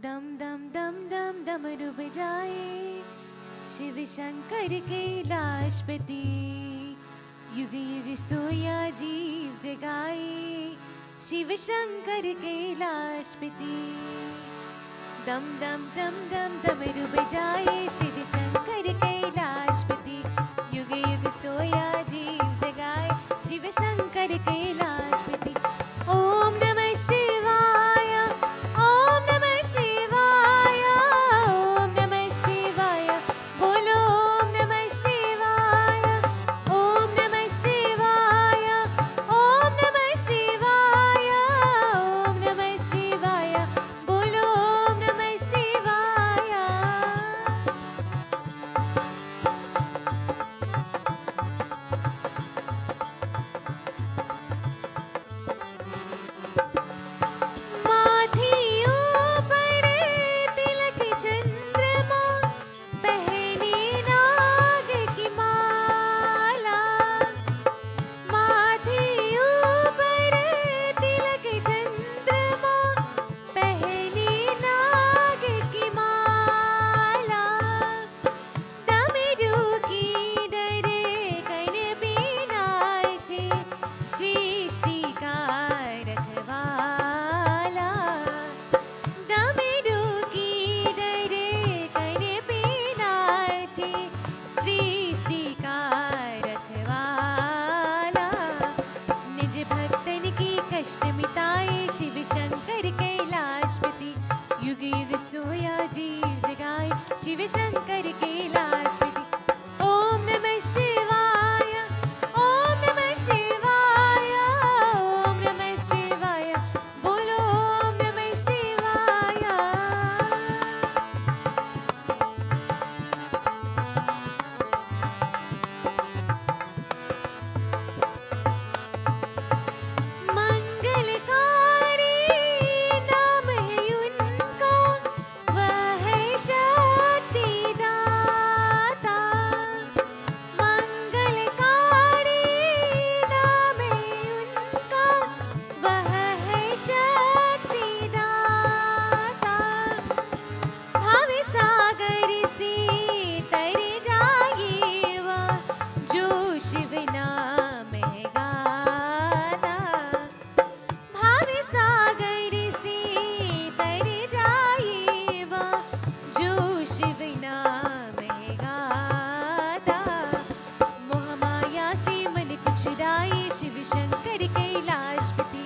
दम दम दम दम डमरू बजाए शिव शंकर कैलाशपति, युग युग सोया जीव जगाए शिव शंकर कैलाशपति। दम दम दम दम डमरू बजाए शिव शंकर कैलाशपति, युग युग सोया जीव जगाए शिव शंकर कैलाशपति। ओम नमः शिवाय, ओम नमः शिवाय, ओम नमः शिवाय, बोलो ओम नमः शिवाय, ओम नमः शिवाय, ओम नमः शिवाय, ओम नमः शिवाय, बोलो ओम नमः शिवाय। शिव शंकर कैलाशपति। ओम नमः शिवाय, ओम नमः शिवाय, ओम नमः शिवाय, बोलो ओम नमः शिवाय। मंगलकारी नाम है उनका, वह है शक्तिदाता। मंगलकारी नाम है उनका, वह है शक्तिदाता। भाव सागर से तर जाए वह, जो शिव नाम है गाता। भाव सागर से तर जाए वह, जो शिव नाम है गाता। मोह माया से मन को छुड़ाए शिव शंकर कैलाशपति,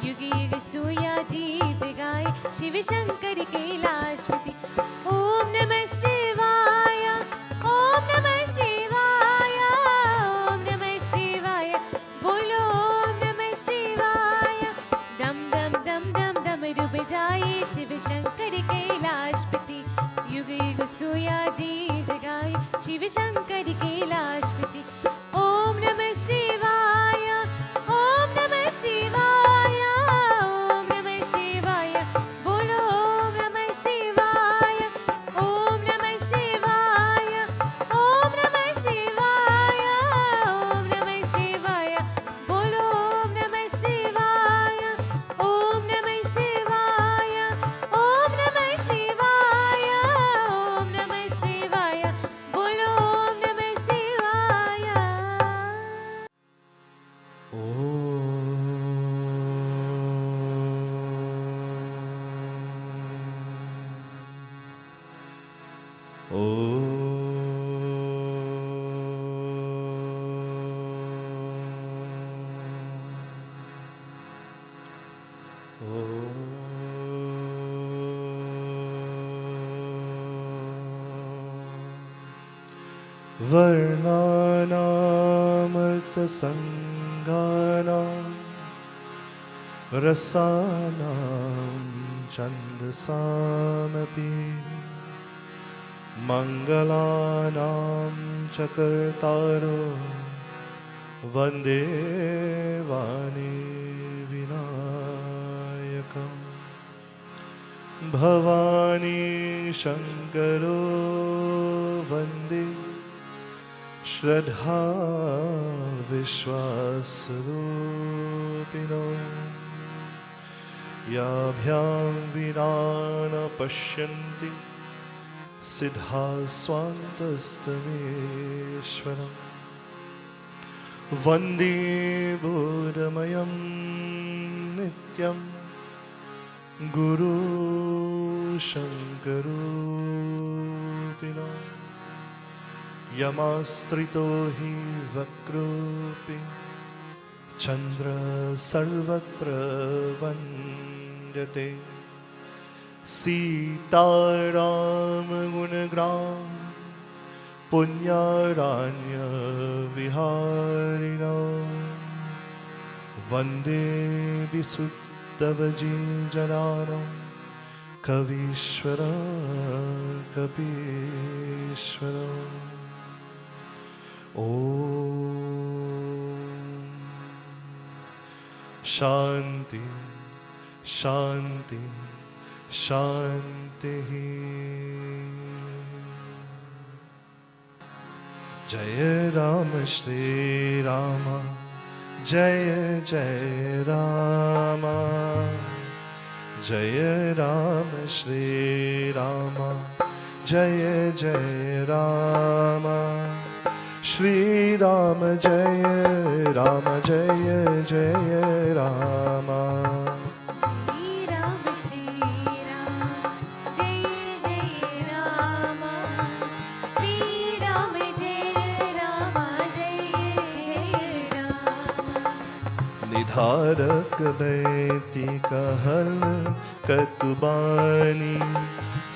युग युग सोया जीव जगाए शिव शंकर कैलाशपति। ओम नमः शिवाय, ओम नमः शिवाय, ओम नमः शिवाय, बोलो ओम नमः शिवाय। दम दम दम दम डमरू बजाए शिव शंकर कैलाशपति, युग युग सोया जीव जगाए शिव शंकर कैलाशपति। ओम नमः शिवाय, ओम नमः शिवाय, ओम नमः शिवाय, बोलो ओम नमः शिवाय। ओम नमः शिवाय, ओम नमः शिवाय, ओम नमः शिवाय, बोलो ओम नमः शिवाय। ओम नमः शिवाय, ओम नमः शिवाय, ओम नमः शिवाय, बोलो ओम नमः शिवाय। वर्णानामर्थसङ्गानां रसानां छन्दसामपि मङ्गलानां च कर्तारो वन्दे वाणी विनायकम्। भवानी शङ्करो वन्दे श्रद्धा विश्वासरूपिणो याभ्यां विना न पश्यन्ति सिद्धा स्वान्तस्तमेश्वरम् वन्दे बोधमयं नित्यं गुरु शङ्करोऽपिनो यमाश्रितो हि वक्रोऽपि चन्द्र सर्वत्र वन्द्यते सीतारामगुणग्राम पुण्यारण्यविहारिणो वन्दे विशुद्धवजीजनानां कवीश्वर कपीश्वर ॐ शान्ति शान्ति शान्तिः जय राम श्री राम जय जय राम जय राम श्री राम जय जय राम श्री राम जय राम जय जय राम निधारक बैती कहल कतुबानी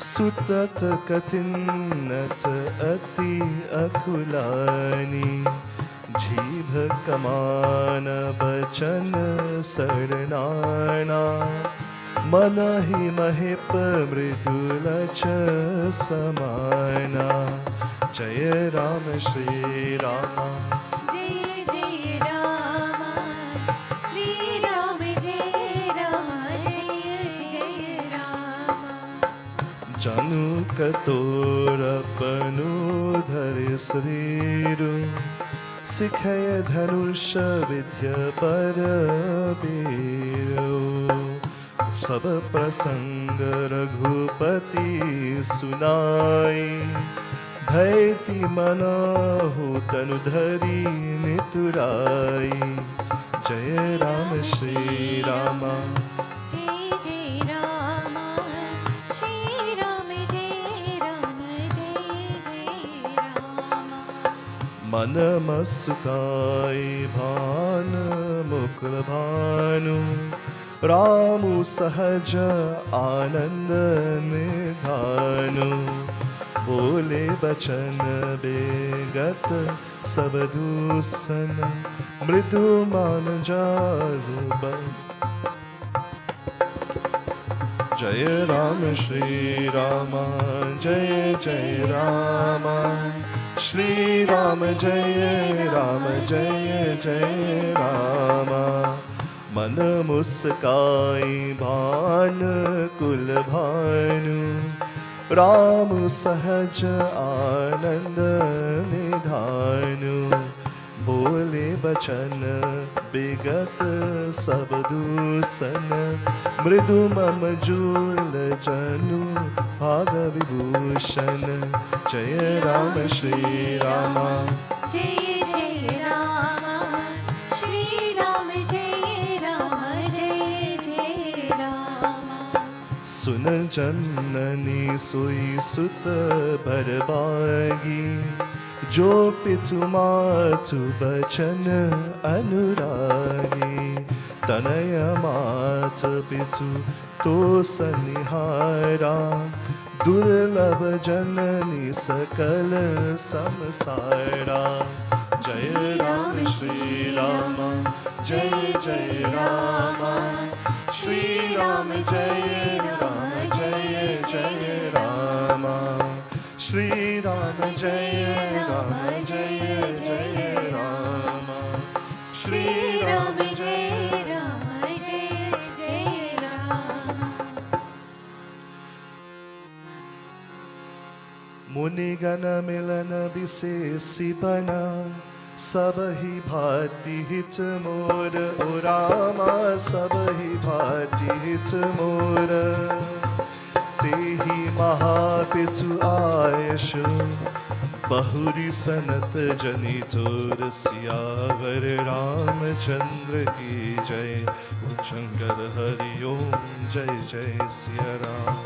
सुतत कथिन्नत अति अकुलानी जीभ कमान बचन सरनाना मन ही महिप मृदुलच समाना जय राम श्री राम जनु कतोरपनु धर शरीरु सिखय धनुष विद्य पर बीरो सब प्रसंग रघुपति सुनाई धैति मनाहु तनु धरी नितुराई जय राम श्री राम मन मस्काई भान मुकुल भानु रामु सहज आनंद निधानु बोले बचन बेगत सब दूसन मृदु मान जारु जय राम श्री राम जय जय राम श्री राम जय जय राम मन मुस्काई भान कुल भानु राम सहज आनंद निधानु बोले बचन विगत सब दूसन मृदु मम जूल जनु भाग विभूषण जय राम श्री राम जय जय राम श्री राम जय जय राम सुन जननी सोई सुत भरबागी जो पितु मातु बचन अनुरागी तनय मात पितु तो सनिहारा दुर्लभ जननी सकल संसारा जय राम श्री राम जय जय राम श्री राम जय जय राम श्री राम जय जय राम श्री राम जय राम मुनिगण मिलन विशेषी बना सब ही भांति हित मोर ओ रामा सब ही भांति हित मोर तेहि महापितु आयश बहुरी सनत जनि चोर सियावर रामचंद्र की जय शंकर हरि ओम जय जय सिया राम।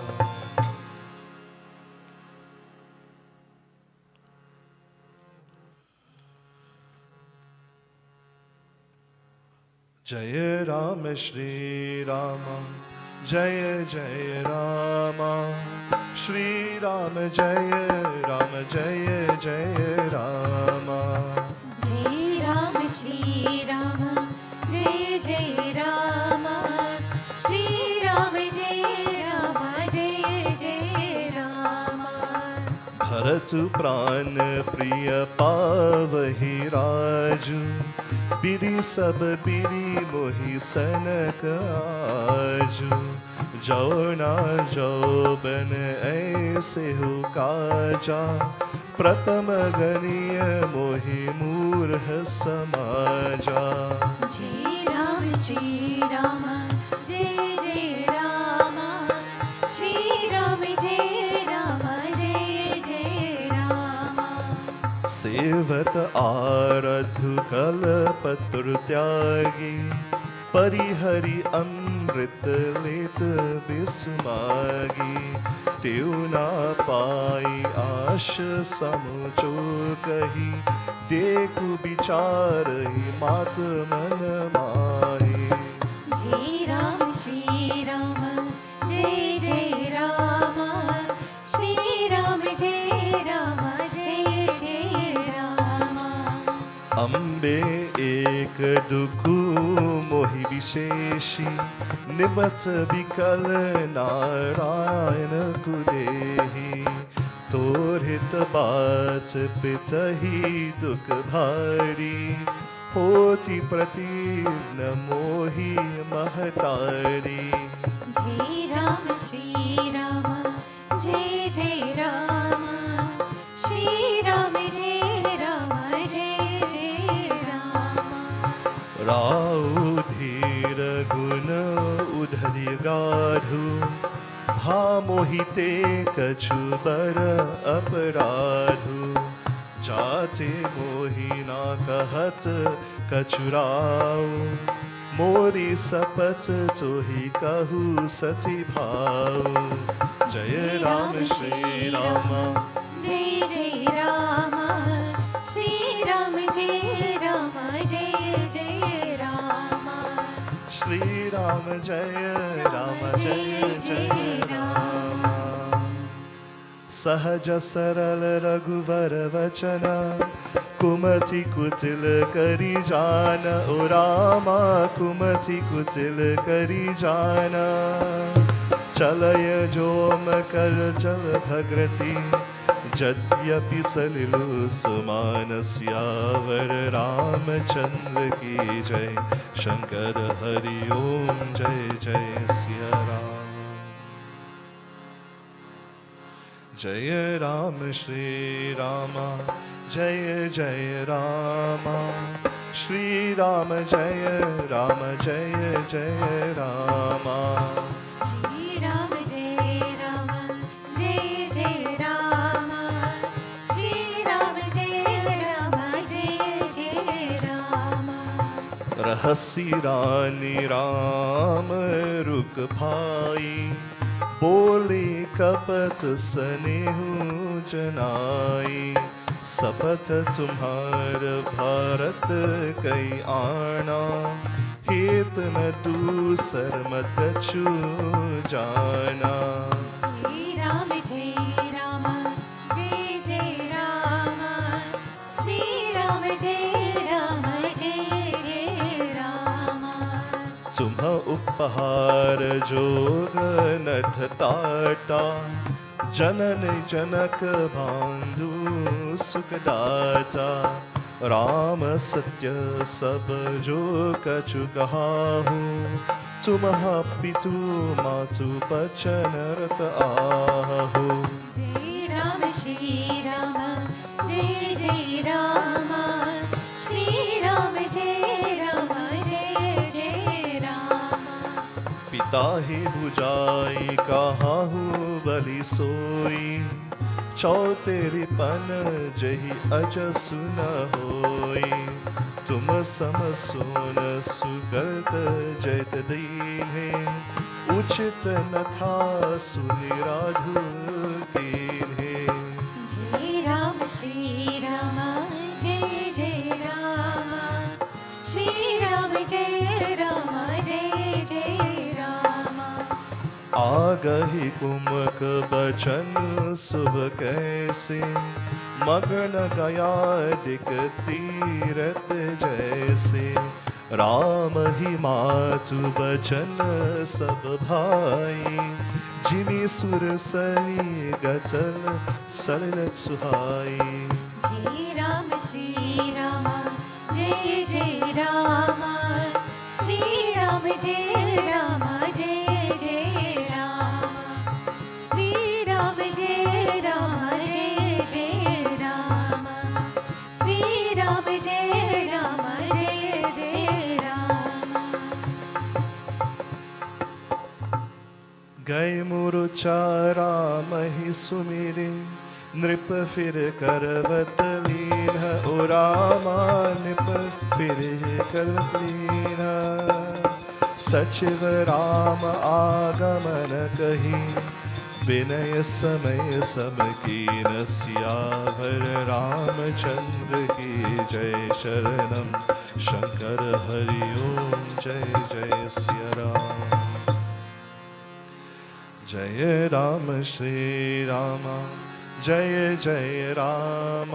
जय राम श्री राम जय जय राम श्री राम जय जय राम। जय राम श्री राम जय जय राम श्री राम जय राम। भरत प्राण प्रिय पावहि राजू बिरी सब बिरी मोहि सनक आजू जौना जौबन ऐसे हो काजा प्रथम गणीय मोहि मूर्ख समाजा। जय राम श्री राम जय जय राम श्री राम जय राम। सेवत आरधु कलपत्र त्यागी परिहरि अमृत लेत बिस्मागी तेउ ना पाई आश समुचो कही देखु विचारहि मात मन माही। जय राम श्री राम जय जय राम श्री राम जय राम। अम्बे एक दुखु मोहि विशेषी निबत विकल नारायण कुदेही तोरित बाच पितहि दुख भारी होती प्रतीर्ण मोहि महतारी। जय राम श्री राम जय जय राम श्री राम जय राम। राउ धीर गुण उधरि गाधु भा मोहिते कछु बर अपराधु जाचे मोहिना कहत कछुराऊ मोरी सपत तोहि कहू सची भाऊ। जय राम श्री राम जय जय राम श्री राम जय राम। श्री राम जय राम। सहज सरल रघुवर वचन कुमति कुटिल करी जान ओ रामा कुमति कुटिल करी जाना चलय जोम कर जल भगृति यद्यपि सलिलु समान सियावर रामचंद्र की जय शंकर हरि ओम जय जय सिया राम। जय राम श्री राम जय जय राम श्री राम जय जय राम। श्री राम जय जय राम श्री राम जय राम। रहसी रानी राम रुक भाई बोले कपट स्नेहु जनाई सपथ तुम्हार भारत कई आना हेत न दूसर मत कछु जाना। श्री राम जय जय राम श्री राम जय राम। तुम्ह उपहार जोग नठ टाटा जनन जनक भांडु सुखदाता राम सत्य सब जो कछु कहाहू तुम्ह पितु मातु बचन रत आहू। जय राम श्री राम जय जय राम ताहि बुझाई कहाहू बलि सोई। चौतेरीपन जहि अजसु न होई। तुम सम सोन सुगत जैत दीन्हे। उचित न था सुनिराधु कीन्हे। जय राम श्री राम जय जय राम। श्री राम जय राम जय जय राम। आगहि कुमक बचन शुभ कैसे। मगन गया दिक तीरथ जैसे। राम ही मातु बचन सब भाई। जिमि सुर सरी गचल सरल सुहाई। जय राम श्री राम जय जय राम। श्री राम जय राम जय जय राम। श्री राम जय राम जय जय राम। श्री राम जय राम जय जय राम। गए मुरुचारा मही सुमिरे। नृप फिर करवत लीन। ओ रामा नृप फिर करवत लीन। सचिव राम आगमन कही। विनय समय सब कीन। सियावर रामचंद्र की जय। शरणम शंकर हरि ओम जय जय सिया राम। जय राम श्री राम जय जय राम।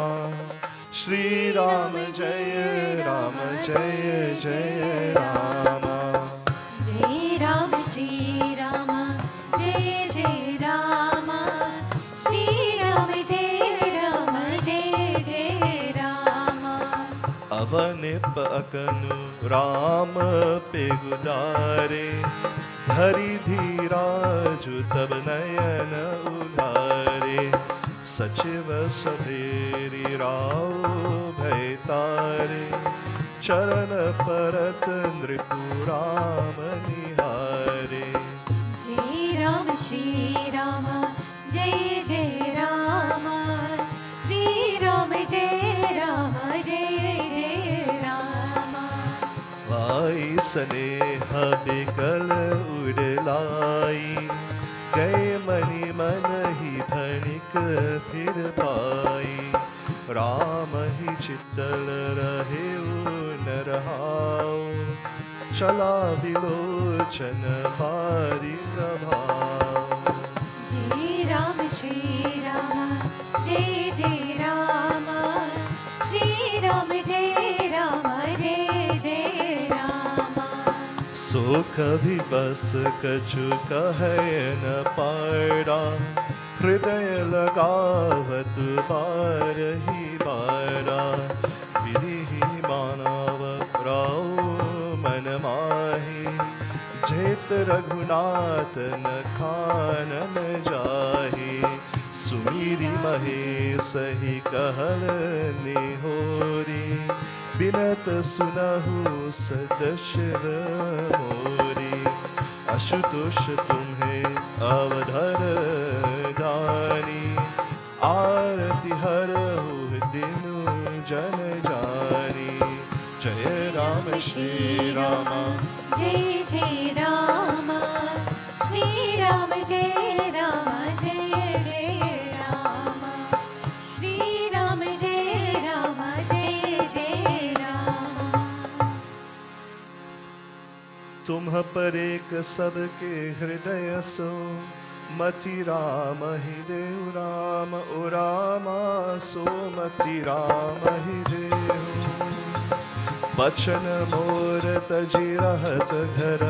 श्री राम जय राम जय जय राम। जय राम श्री राम जय जय राम। श्री राम जय राम जय जय राम। अवनिप अकनु राम पे गुदारे। धरि धीराजु तब नयन उधारे। सचिव सधेरी राव भय तारे। चरण परत नृपु राम निहारे। जय राम श्री राम जय जय राम। श्री राम जय राम जय जय राम। वाई स्नेह बिकल उड़लाई। गए मनि मन ही धनिक फिर पाई। राम ही चित्तल रहे न रहाओ। चला बिलोचन बारी प्रभाव। जय राम श्री राम जय जय राम। श्री राम जय राम जय जय राम। सो कभी बस कछु कहे न पारा। हृदय लगावत बार ही बारा। विधि मानव राव मन माही। जेत रघुनाथ न खानन जाही। सुमीरी महेश ही कहल निहोरी। बिनत सुनहु सदशिव मोरी। आशुतोष तुम्हें अवधर दानी। आरती हरहु दिनु जन जानी। जय राम श्री राम जय जय राम। श्री राम जय राम जय जय राम। श्री राम जय राम जय जय राम। तुम पर एक सबके हृदय सो। मति राम ही देव राम। ओ रामा सो मति राम ही देव। बचन मोर तजी रहत घर।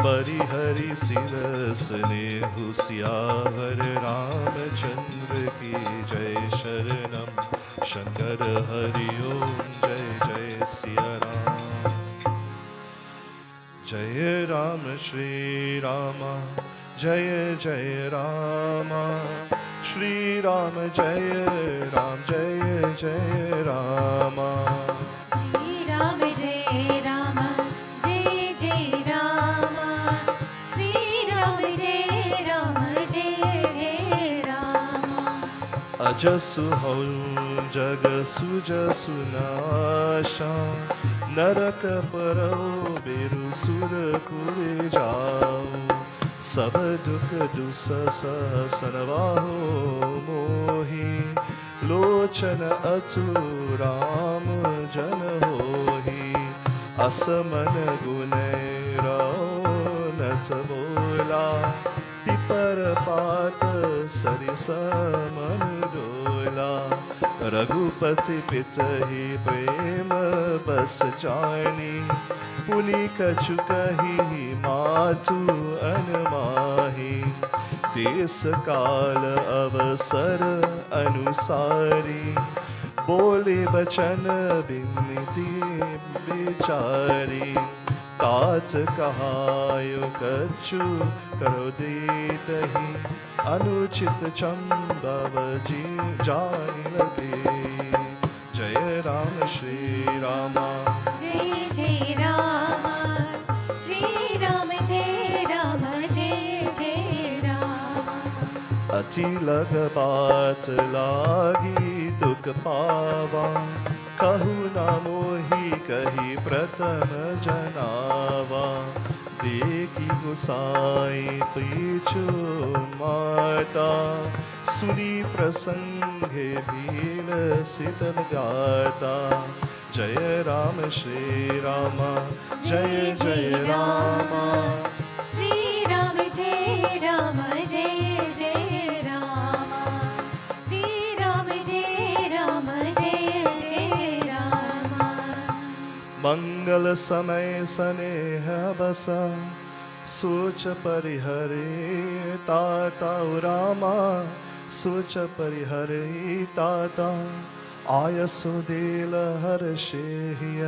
परिहरि सिरस नेहु सियावर। रामचंद्र की जय। शरणम शंकर हरि ओम जय जय सिया राम। जय राम श्री राम जय जय राम। श्री राम जय राम जय जय राम। श्री राम जय राम जय जय राम। अजसु हौ जगसु जसु नाशा नरक परौ बेरु सुर कुरे जाओ सब दुख दुसस सरवाहो मोहि लोचन अचु राम जन होहि असमन गुनै नच बोला पिपर पात सरिसमन डोला रघुपति पितहि प्रेम बस जानी पुनि कछु कही मातु अनमाही देश काल अवसर अनुसारी बोले बचन बिनती बिचारी तात कहायो कछु करो देतहि अनुचित चंबव जी जानी लगे जय राम श्री रामा जय जय राम श्री राम जय राम जय जय राम अति लग बात लागी दुख पावा कहु न मोहि कही प्रथम जनावा देखी गुसाई पीछू माता सुनी प्रसंगे भील सितन गाता जय राम श्री राम जय जय राम श्री राम जय राम जय जय राम श्री राम जय राम जय जय राम मंगल समय स्नेह बसा सोच परिहरे ताता रामा सोच परिहरे ताता आयसो देल हर्षेय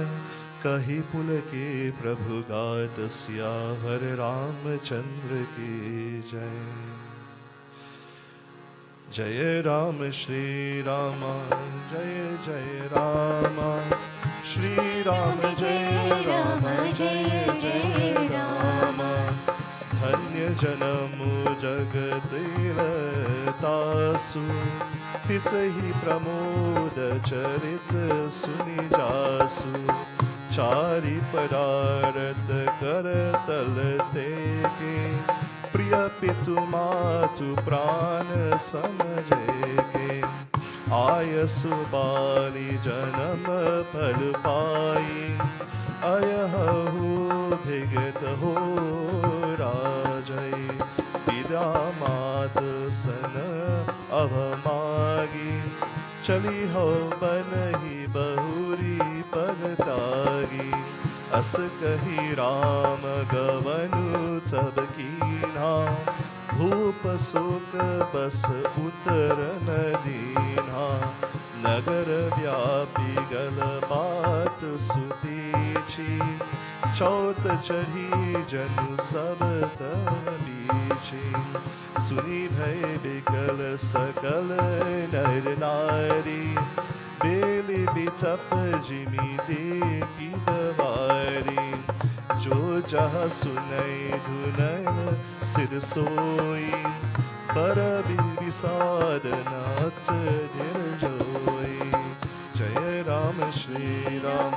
कही पुल के प्रभु गात सियावर रामचंद्र की जय जय राम श्री राम जय जय राम श्री राम जय राम जय जय राम धन्य जनमु जगतिलतासु तिचहि प्रमोद चरित सुनि जासु चारि पदारत करतल तेके प्रिय पितु मातु प्राण समझे के आयसु बाली जन्म फल पाई अयहु भिगत हो राजई पिता मात सन अवमागी चली हो बनहि बहुरी पगतागी अस कही राम गवनु सब कीन्हा भूप शोक बस उतर नदीना नगर व्यापी गल बात सुतीची चौत चढ़ी जनु सब बीची सुनी भय बिकल सकल नर नारी बेली बिचप जिमी दे की दवारी जो जहाँ सुनई धुनन सिर सोई पर विषाद नाच निर्जोई जय राम श्री राम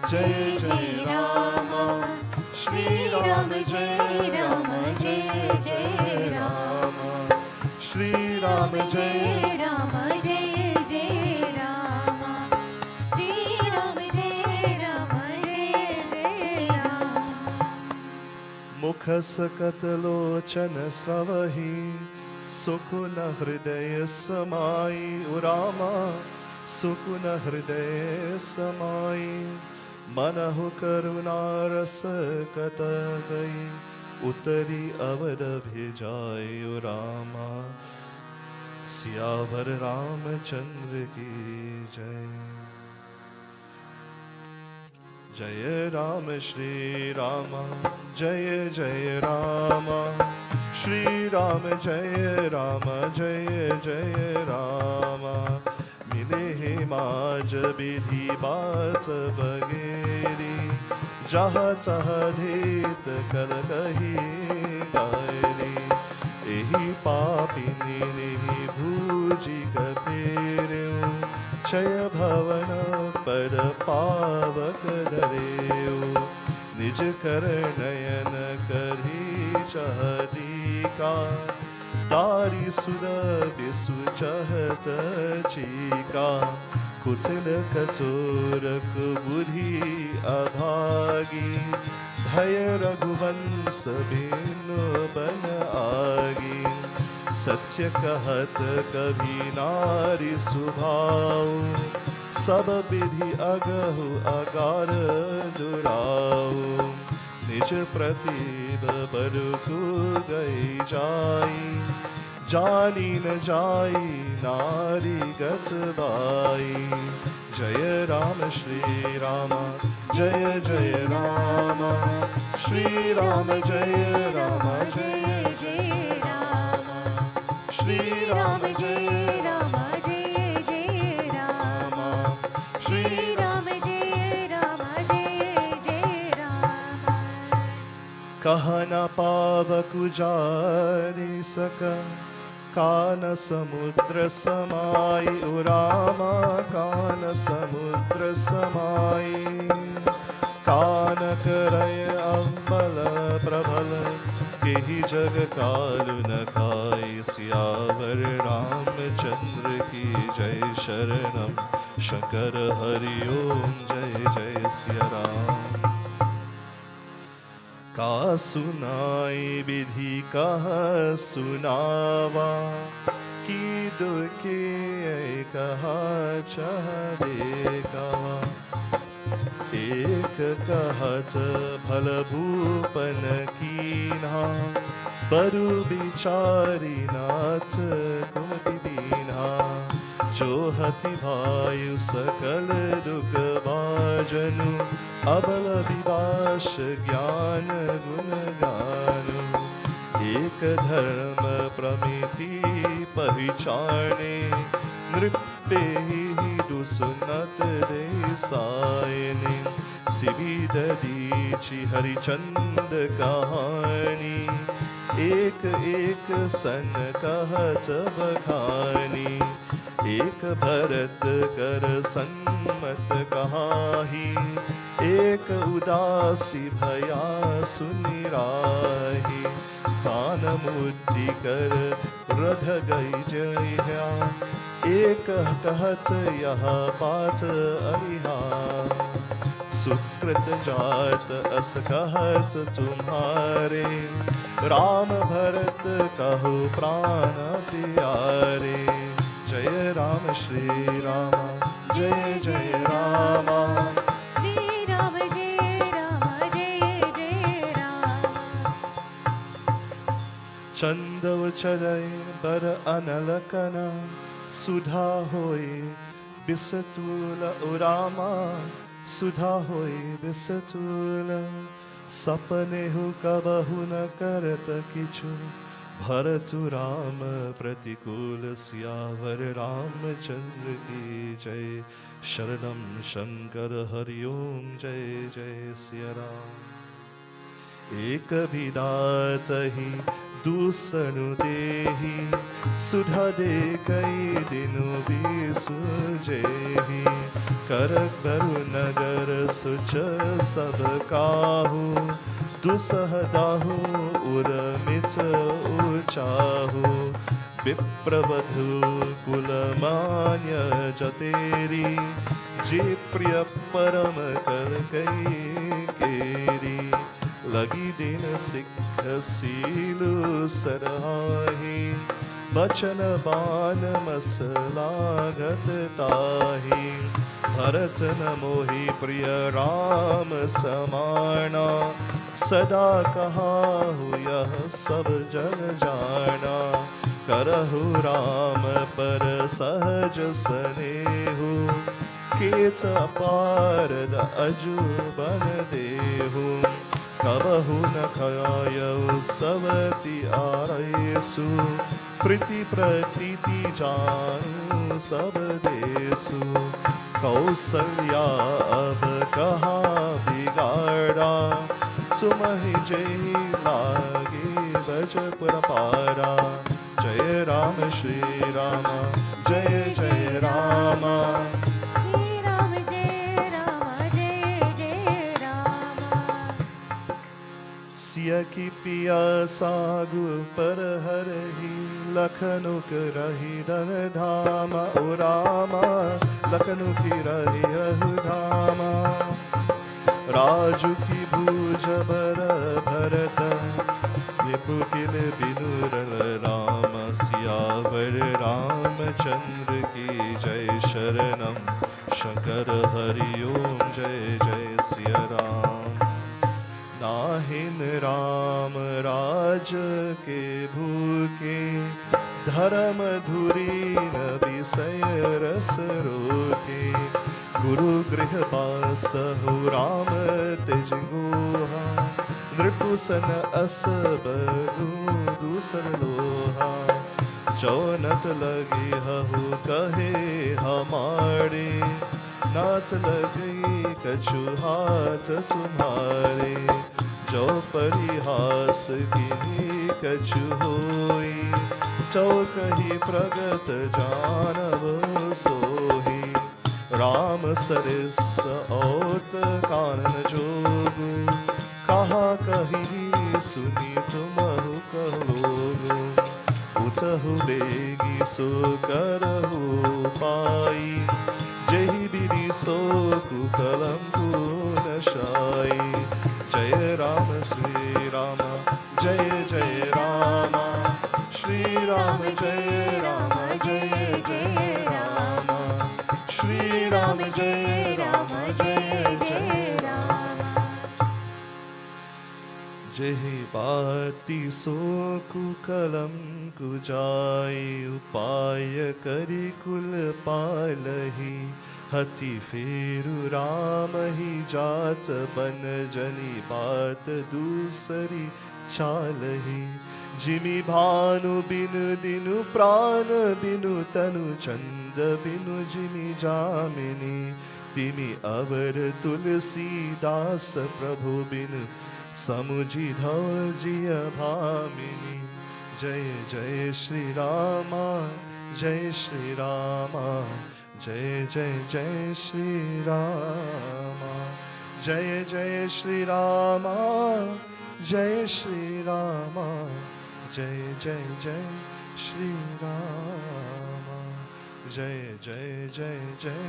जय जय राम श्री राम जय राम जय जय राम श्री राम जय राम जय जय राम श्री राम जय राम जय जय राम मुख सकत लोचन स्रवहि सुकुन हृदय समाई उरामा सुकुन हृदय समाई मनहु करुणा रस कत गई उतरी अवध भेजाय रामा सियावर रामचंद्र की जय जय राम श्री राम जय जय राम श्री राम जय राम जय जय राम मिले हे माज विधि बास बगेरी जहाँ चाह धेत कल कही गायरी एही पापिनी नहीं भूजी कभी फेर्यो क्षय भवन पर पावक धरेयो निज कर नयन करी चहदिका तारी सुद बिसु चहत चीका कुचल कचोरक बुद्धि अभागी भय रघुवंश बिनु बन आगी सत्य कहत कभी नारी सुभाव सब विधि अगहु अगार दुराऊ निज प्रतिभ बरकु गई जाई जानी न जाई नारी गत बाई जय राम श्री राम जय जय राम श्री राम जय राम जय जय राम श्री राम जय राम जय जय राम श्री राम जय राम जय जय राम कहा न पावकु जारी सका कान समुद्र समाई उरामा कान समुद्र समाई कान करय अम्बल प्रबल केहि जग कालु न खाई सियावर रामचंद्र की जय शरणम शंकर हरि ओम जय जय सिया राम का सुनाई विधि कह सुनावा की दुखे कहा चाहे कहा एक कहत भल भूपन कीन्हा बरु बिचारी नाथ कुमति दीन्हा जो हति भायु सकल दुख बाजनु अबल विवास ज्ञान गुण गानु एक धर्म प्रमिति पहचाने नृत्य ही दुसुनत रे सायने सिबी दीची हरिचंद कहानी एक एक सन कहत बखानी एक भरत कर सम्मत कहाही एक उदासी भया सुनिराही खान मुद्दि कर रध गई जया एक कहत यह बात अरिहा सुकृत जात अस कहत तुम्हारे राम भरत कहो प्राण प्यारे जय राम श्री राम जय जय राम श्री राम जय जय राम चंदव चलय बर अनलकना सुधा होय बिसतूल उरामा सुधा होय बिसतूल सपने हु कबहु न करत किछु भरतु राम प्रतिकूल सियावर रामचंद्र की जय शरणम शंकर हरि ओम जय जय सिया राम एक विदात ही दूसनु देही सुधा दे कई दिनु बिसुजेही करक बरु नगर सुच सब काहू दुसह दाहु उर्मित उचाहु विप्रवधु कुलमान्य जतेरी जे प्रिय परम कर कई केरी लगी दिन सिख सीलु सरहाही बचन बान मसलागत ताही भरत न मोहि प्रिय राम समाना सदा कहाहु यह सब जग जाना करहु राम पर सहज स्नेहु केच पारद अजुबन देहु कबहु न खायउ सवति आरयसु प्रीति प्रतीति जानू सब देसु कौसल्या अब कहाँ बिगाड़ा तुम ही जय लागे बज पुरपारा जय राम श्री राम जय जय राम श्री राम जय राम जय जय राम सिया की पिया सागु पर हरही लखनऊ रही धन धाम ओ रामा लखनऊ की रही रहु धामा राजू की भूज भर भरत विपुकिल बिनुरल राम सियावर रामचंद्र की जय शरणम शंकर हरि ओम जय जय सिया राम नाहिन राम राज के भूखे धर्म धुरी न विषय रस रोके गुरु गृह पास हो राम तेज गोहा नृपुसन अस बरु दूसर लोहा चौनत लगी हहु कहे हमारे नाच लगी कछु हाथ तुम्हारे जो परिहास की कछु होई चौकही प्रगत जानव सोही राम सरस औत कानन जोगु कहा कही सुनी तुमहु कहोगु उचहु बेगी सो करहु पाई जही बिरी सो कुकलम नशाई जय राम श्री राम जय जय राम श्री राम जय राम जय जय राम श्री राम जय राम जय जय राम जय बाती सो कुकलम कुजाई उपाय करी कुल पालही हति फेरु राम ही जात बन जनी बात दूसरी चालही जिमि भानु बिनु दिनु प्राण बिनु तनु चंद बिनु जिमि जामिनी तिमि अवर तुलसी दास प्रभु बिनु समुझि धौजिय भामिनी जय जय श्री रामा जय श्री रामा जय जय जय श्री रामा जय जय श्री रामा जय श्री रामा जय जय जय श्री रामा जय जय जय जय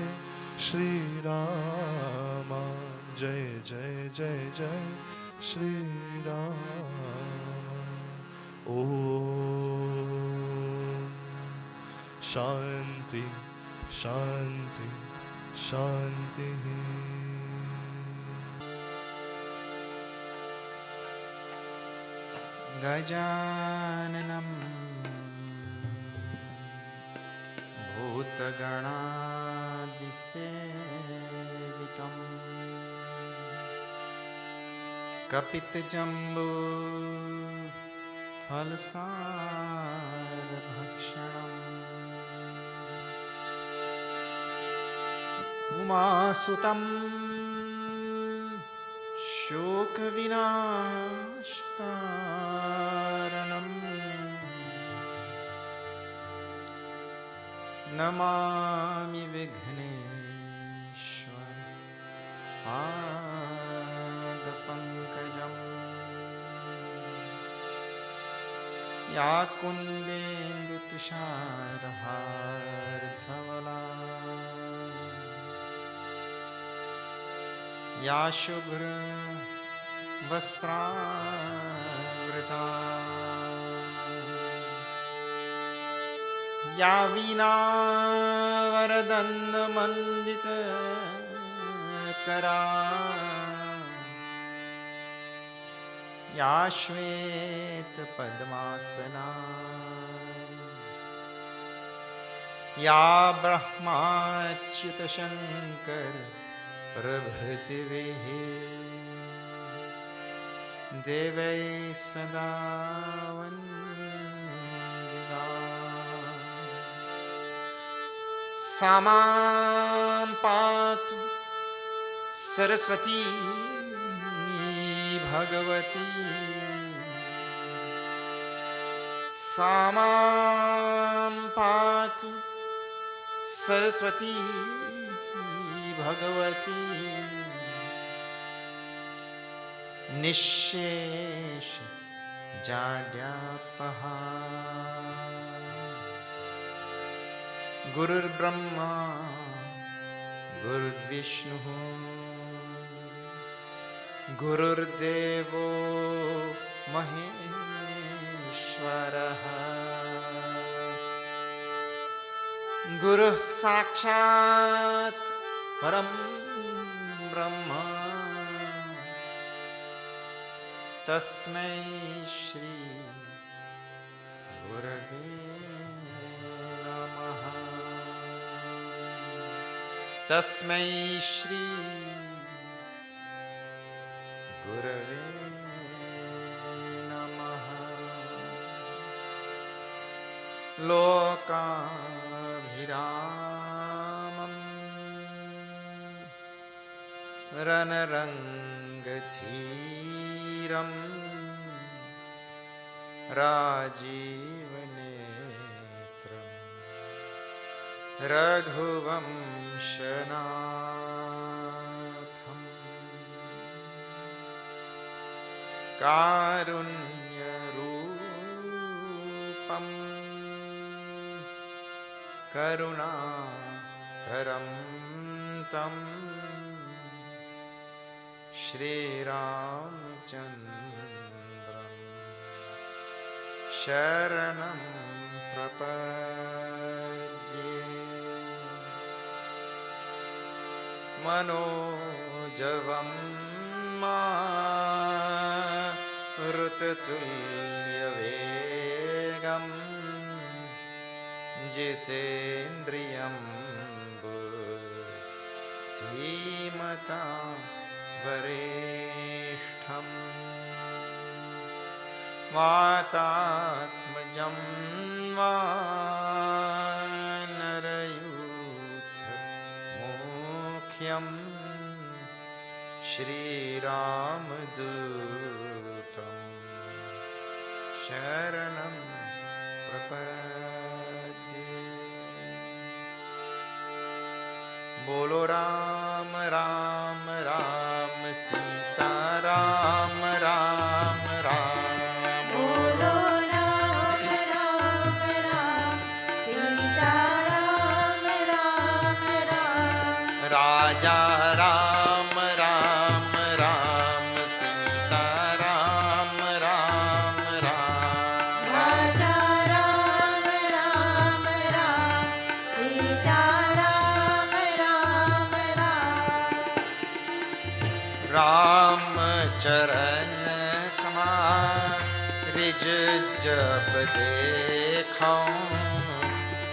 श्री रामा जय जय जय जय श्री रामा ओम शांति शांति शांति गजाननं भूतगणादिसेवितं कपितजम्बो फलसारभक्षणम् उमासुतं शोकविनाशकारणम् नमामि विघ्नेश्वर पादपङ्कजम् या कुन्देन्दुतुषारहारधवला या शुभ्रवस्त्रावृता या वीणावरदण्डमण्डितकरा या श्वेतपद्मासना या ब्रह्माच्युतशङ्कर प्रभृतिभिः देवै सदा वन्दिता सा मां पातु सरस्वती भगवती सामां पातु सरस्वती भगवती निःशेष जाड्यापहा गुरुर्ब्रह्मा गुरुर्विष्णुः गुरुर्देवो महेश्वरः गुरुः साक्षात् परं ब्रह्म तस्मै श्री गुरवे नमः तस्मै श्री गुरवे नमः लोकाभिरामं रणरङ्गधीरं राजीवनेत्रं रघुवंशनाथं कारुण्यरूपं करुणाकरं तं श्रीरामचन्द्रं शरणं प्रपद्ये मनोजवं मारुततुल्यवेगं जितेन्द्रियं बुद्धिमतां वरिष्ठं वातात्मजं वानरयूथमुख्यं श्रीरामदूतं शरणं प्रपद्ये बोलो राम राम राम सीता राम राम राम बोलो राम राम राम सीता राम राम राम राजा राम राम राम सीता राम राम राम राजा राम राम राम सीता राम राम राम राम चरण रिज जब देखूं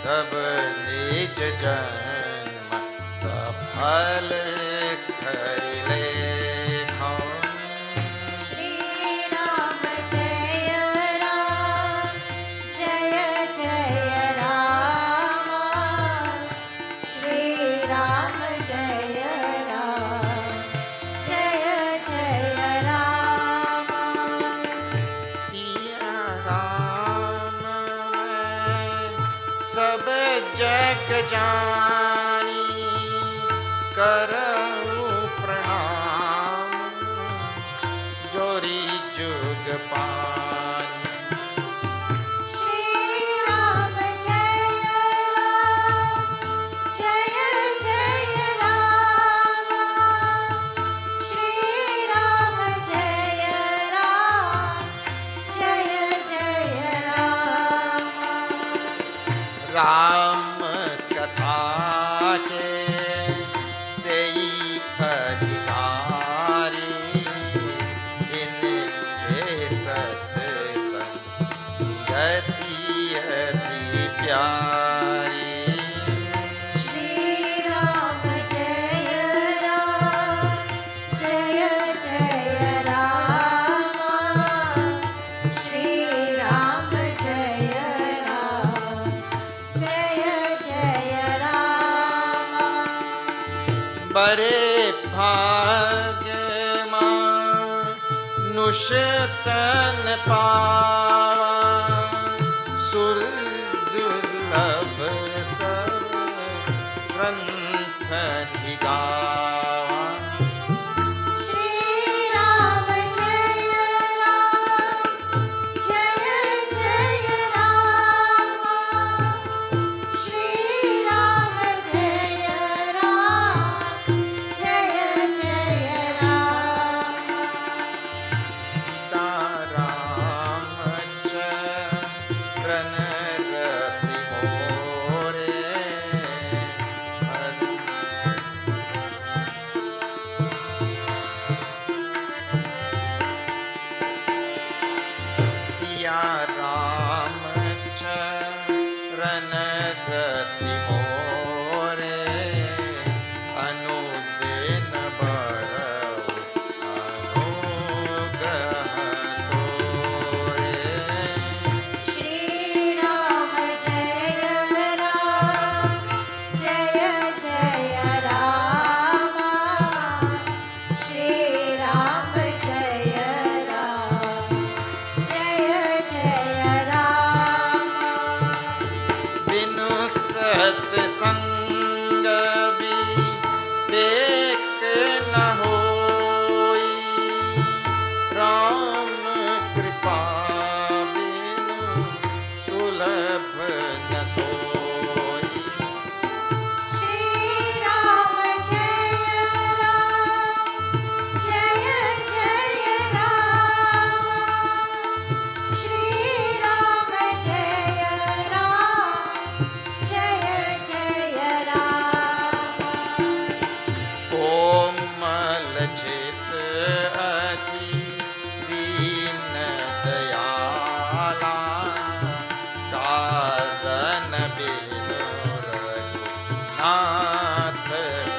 तब निज जन्म सफल कर लेखूं श्री राम जय राम जय जय राम श्री राम जय राम जय जय राम सिया राम सब जग जानी करऊं प्रणाम जोरी जुग पानी श्री राम जय राम जय जय राम श्री राम जय राम जय जय राम राम कथा के तेई अधिकारी जिनके सत्संगति अति प्यारी श्री राम जय राम जय जय राम श्री राम जय राम जय जय राम बरे भाग्य मानुष तन पावा सुरदुर्लभ सब ग्रंथ निगावा। श्री राम जय राम जय जय राम। श्री राम जय राम जय जय राम। सीता राम चरण रति मोरे। सिया राम चरण रति मोरे। अनुदिन बरउ अनुग्रह तोरे। श्री राम जय राम जय जय राम। श्री राम जय राम जय जय राम। बिनु सत्संग विवेक न होई। राम कृपा बिनु सुलभ न सोई। श्री राम जय राम जय जय राम। श्री राम जय राम जय जय राम। कोमल चित अति दीन दयाला। कारण बिनु रघुनाथ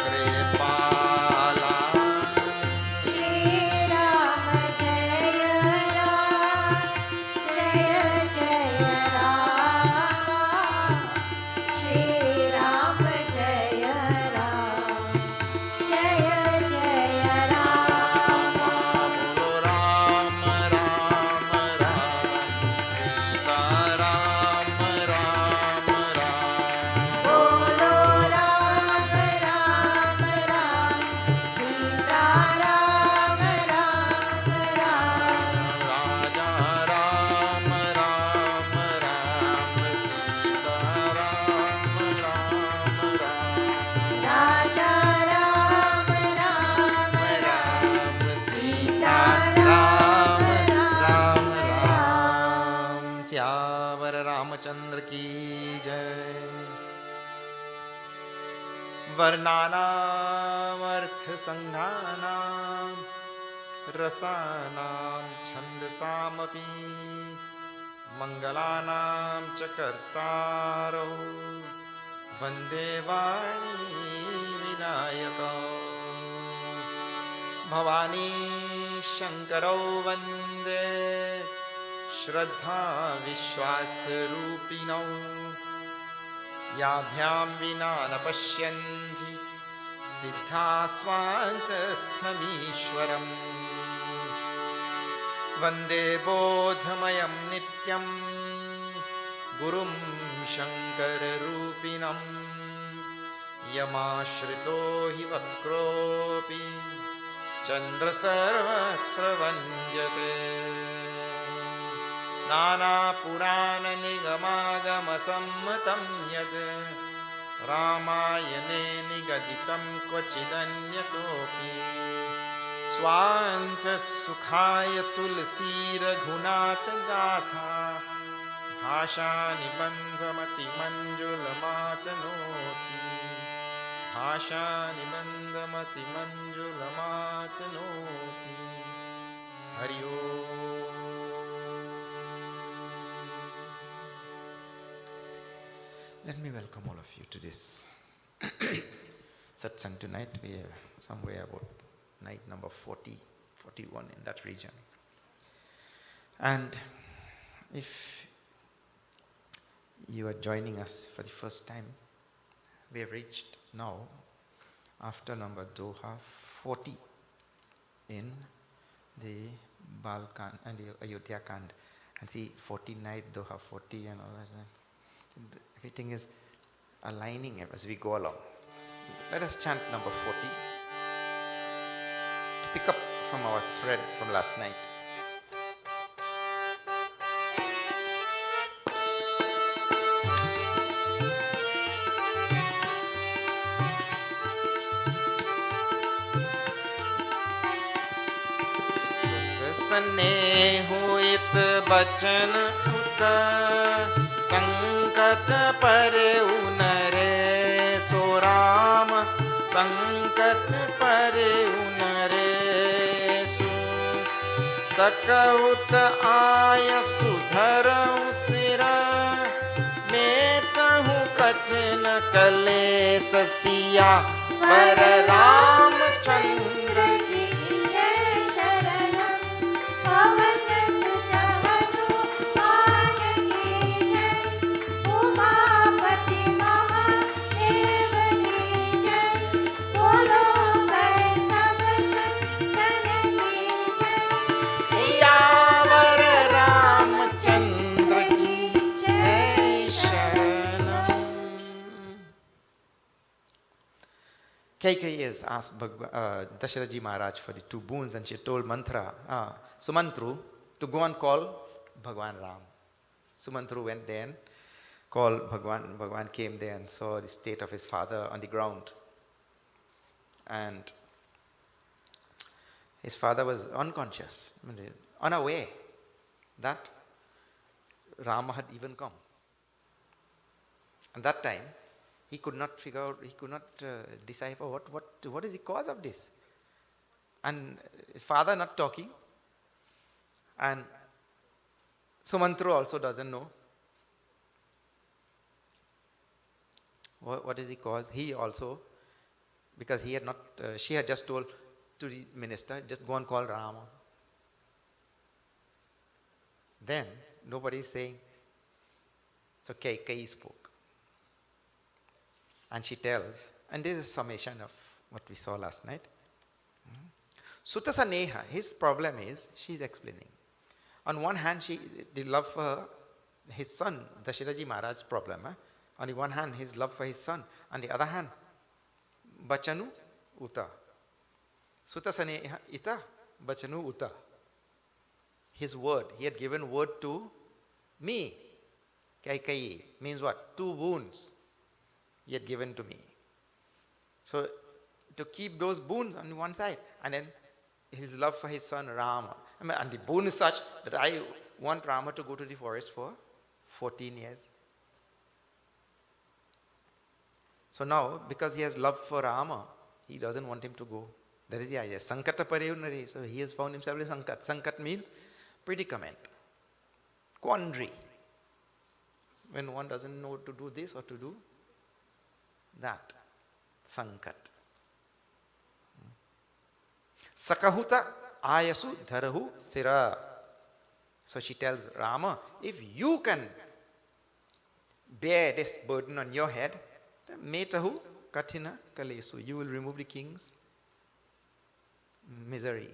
कृपाला। श्री राम जय राम जय जय राम। श्री राम जय राम जय जय राम। बोलो राम राम राम सीता राम राम राम। बोलो राम राम राम सीता राम राम राम। राजा राम राम राम सीता राम राम राम। राजा राम राम राम सीता राम राम राम। श्यावर रामचंद्र की जय। वर्णानाम अर्थ संघानाम रसानाम छंदसामपि मंगलानाम च कर्तारो वंदे वाणी विनायको। भवानी शंकरौ वंदे श्रद्धा विश्वास रूपिणौ। याभ्यां विना न पश्यन्ति सिद्धा स्वान्तस्थमीश्वरम्। वन्दे बोधमयं नित्यं गुरुं शङ्कररूपिणं। यमाश्रितो हि वक्रोऽपि चन्द्रसर्वत्र वन्द्यते। नानापुराणनिगमागमसम्मतं यद् रामायणे निगदितं क्वचिदन्यतोऽपि। स्वान्तसुखाय तुलसीरघुनाथ गाथा भाषानिबन्धमतिमञ्जुलमातनोति। भाषानिबन्धमतिमञ्जुलमातनोति। हरि ओम। Let me welcome all of you to this satsang tonight. We are somewhere about night number 40, 41 in that region. And if you are joining us for the first time, we have reached now, after number Doha, 40 in the Balkan and the Ayodhya Kaanda. And see, 40 night, Doha 40 and all that. Everything is aligning as we go along. Let us chant number 40 to pick up from our thread from last night. स्नेह हुइत बचन उत संकट परे उनरे सो राम संकट परे उनरे सु सकउत आय सुधर सिरा मेटहु कच न कलेस सिया पर Ramchandra ji Kaikai has asked Dasharath Maharaj for the 2 boons, and she told Sumantru to go and call Bhagwan Ram. Sumantru went there and called Bhagwan. Bhagwan came there and saw the state of his father on the ground. And his father was unconscious, unaware that Rama had even come. And that time, he could not figure out, he could not decipher what is the cause of this. And his father not talking, and Sumantru also doesn't know what is the cause. He also, because he had not, she had just told to the minister, just go and call Rama. Then nobody is saying, so Kaikai spoke. And she tells, and this is a summation of what we saw last night. Sutasaneha, his problem is, she's explaining. On one hand, the love for his son, Dasharath Maharaj's problem. On the one hand, his love for his son. On the other hand, Bachanu Uta. Sutasaneha Ita, Bachanu Uta. His word, he had given word to me. Kaikai means what? 2 boons he had given to me. So, to keep those boons on one side, and then his love for his son Rama. And the boon is such that I want Rama to go to the forest for 14 years. So now, because he has love for Rama, he doesn't want him to go. That is the idea. Sankata pareyunari. So he has found himself in Sankat. Sankat means predicament, quandary. When one doesn't know to do this or to do that. Sankat. Sakahuta ayasu dharahu sira. So she tells Rama, if you can bear this burden on your head, metahu kathina kalesu, you will remove the king's misery.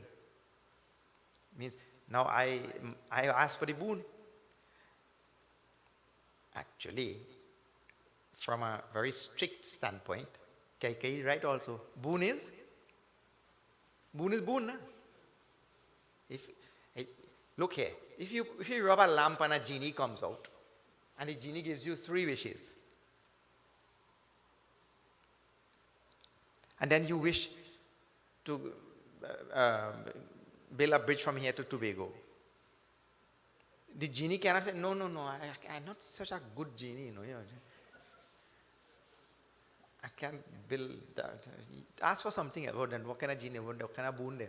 Means now I ask for the boon. Actually, from a very strict standpoint, Kaikai is right also. Boon is boon. Na? Look here, if you rub a lamp and a genie comes out, and the genie gives you 3 wishes, and then you wish to build a bridge from here to Tobago, the genie cannot say, no, I'm not such a good genie, I can't build that. Ask for something about that. What kind of genie, what kind of boon then?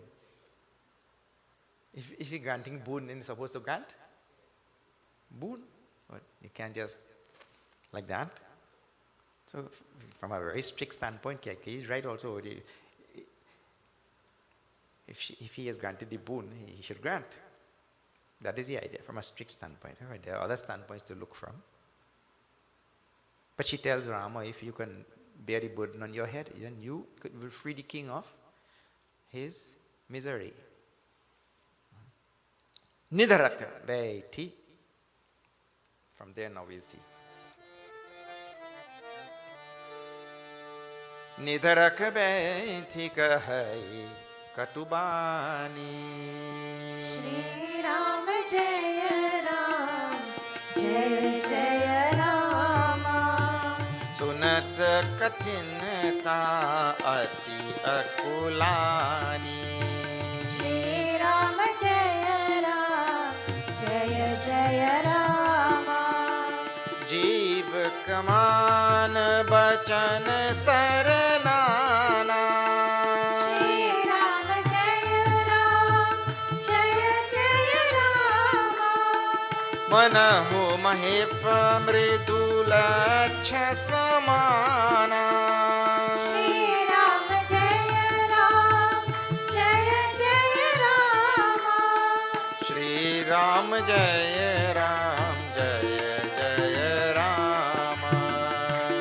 If you're granting boon, then you're supposed to grant boon. But you can't just like that. So from a very strict standpoint, Kaikai is right also. If he has granted the boon, he should grant. That is the idea from a strict standpoint. Right? There are other standpoints to look from. But she tells Rama, if you can bear the burden on your head, then you will free the king of his misery. Nidharaka Vaiti From there now we'll see. निधरक बैठी कहई कटुबानी श्री राम जय राम जय जय रामा सुनत कठिनता अति अकुलानी श्री राम जय जय रामा जीव कमान बचन सरनाना श्री राम जय रामा मनहु महेप मृदुल समाना श्री राम जय रामा श्री राम जय राम जय राम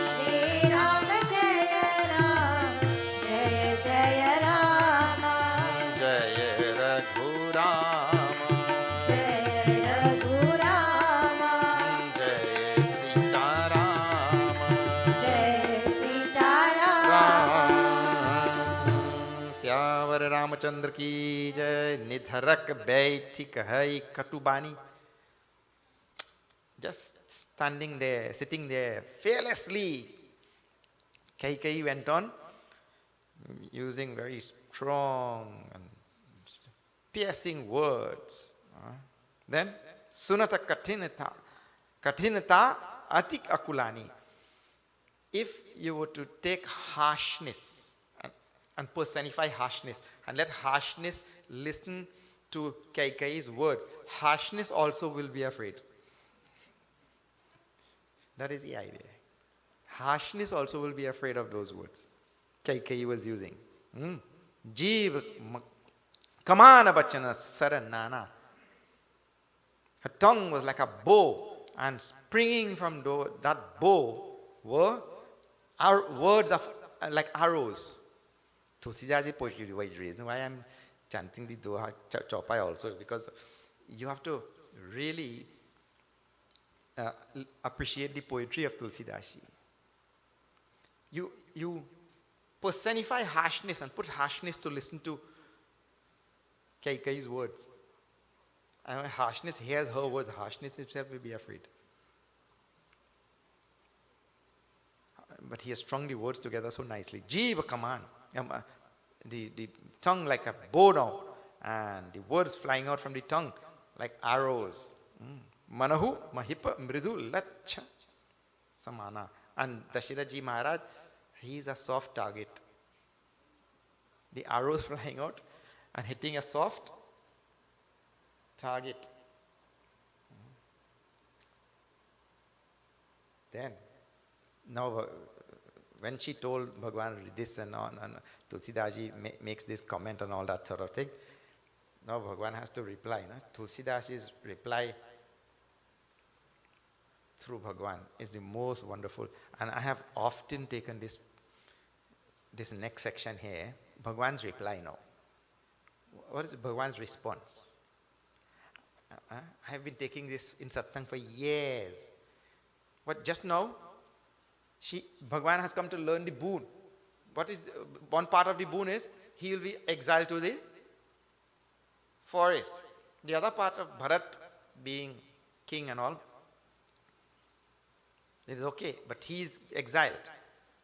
श्री राम जय रामा जय रघुराम जय रघुरामा जय सीताराम जय सीताराम श्यावर रामचंद्र की जय निधरक बैठी कहई कटुबानी just standing there, sitting there fearlessly. Kaikai went on using very strong and piercing words. Then, sunata katinata atik akulani. If you were to take harshness and personify harshness and let harshness listen to Kaikai's words, harshness also will be afraid. That is the idea. Harshness also will be afraid of those words Kaikai was using. Jeev kamana bachana saranana. Her tongue was like a bow, and springing from that bow were words of like arrows. Tulsidaji poetry is reason why I'm chanting the Doha Chopai also, because you have to really appreciate the poetry of Tulsidashi. You personify harshness and put harshness to listen to Kaikai's words. And when harshness hears her words, harshness itself will be afraid. But he has strung the words together so nicely. Jeeva command. The tongue like a bow now, and the words flying out from the tongue like arrows. Manahu mahipa mridu lacha samana. And Dashiraji Maharaj, he is a soft target. The arrows flying out and hitting a soft target. Then, now when she told Bhagwan this and on, and Tulsidaji makes this comment and all that sort of thing, now Bhagwan has to reply. No? Tulsidashi's reply through Bhagwan is the most wonderful. And I have often taken this next section here, Bhagwan's reply now. What is Bhagwan's response? I have been taking this in satsang for years. But just now, Bhagwan has come to learn the boon. What is one part of the boon is he will be exiled to the forest. The other part of Bharat being king and all, it is okay, but he is exiled.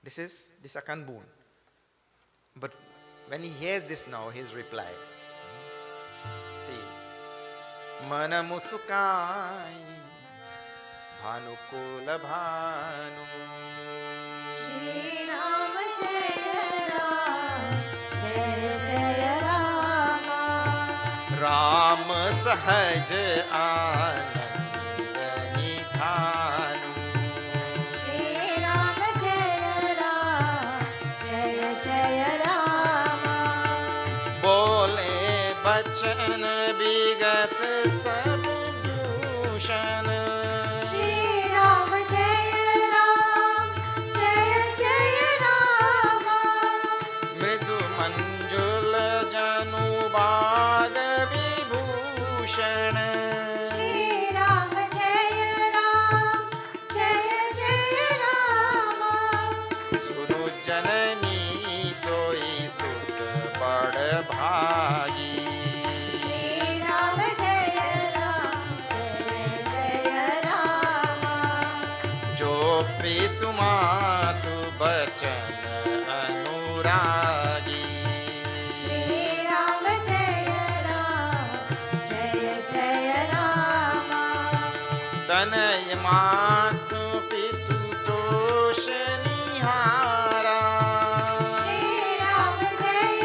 This is the second boon. But when he hears this now, his reply, see, Mana musukai bhanu kola bhanu Shri Ram Jaya Rama Ram sahaj anand nidhanu Shri Ram Jaya Rama Bole bachan bigat sab dushan Shri Ram Jaya Rama Mridu manjul janu bag vibhushan Shri Ram Jaya तनय मातु पितु तोष निहारा। श्री राम जय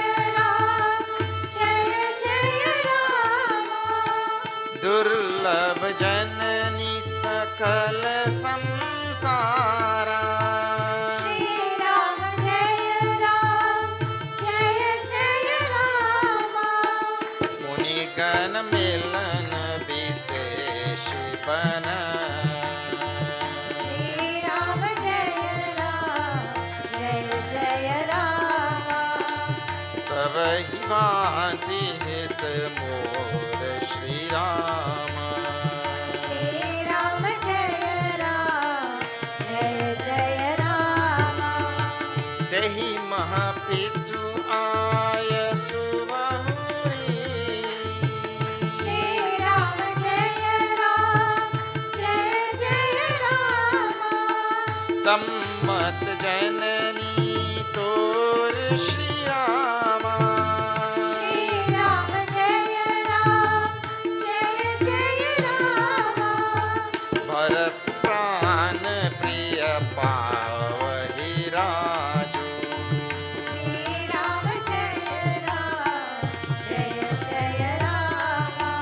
जय रामा। दुर्लभ जननी सकल संसारा। श्री राम जय जय रामा। मुनिगण मिलन विशेष बन। श्री राम जय जय रामा। सब ही भांति हित मोर श्री राम। श्री राम जय जय रामा। तेहि महापितु आय सुबहुरी। श्री राम जय जय रामा। सम्मत जननी तोर श्री रामा। श्री राम जय जय रामा। भरत प्राण प्रिय पावहि राजू। श्री राम जय जय रामा।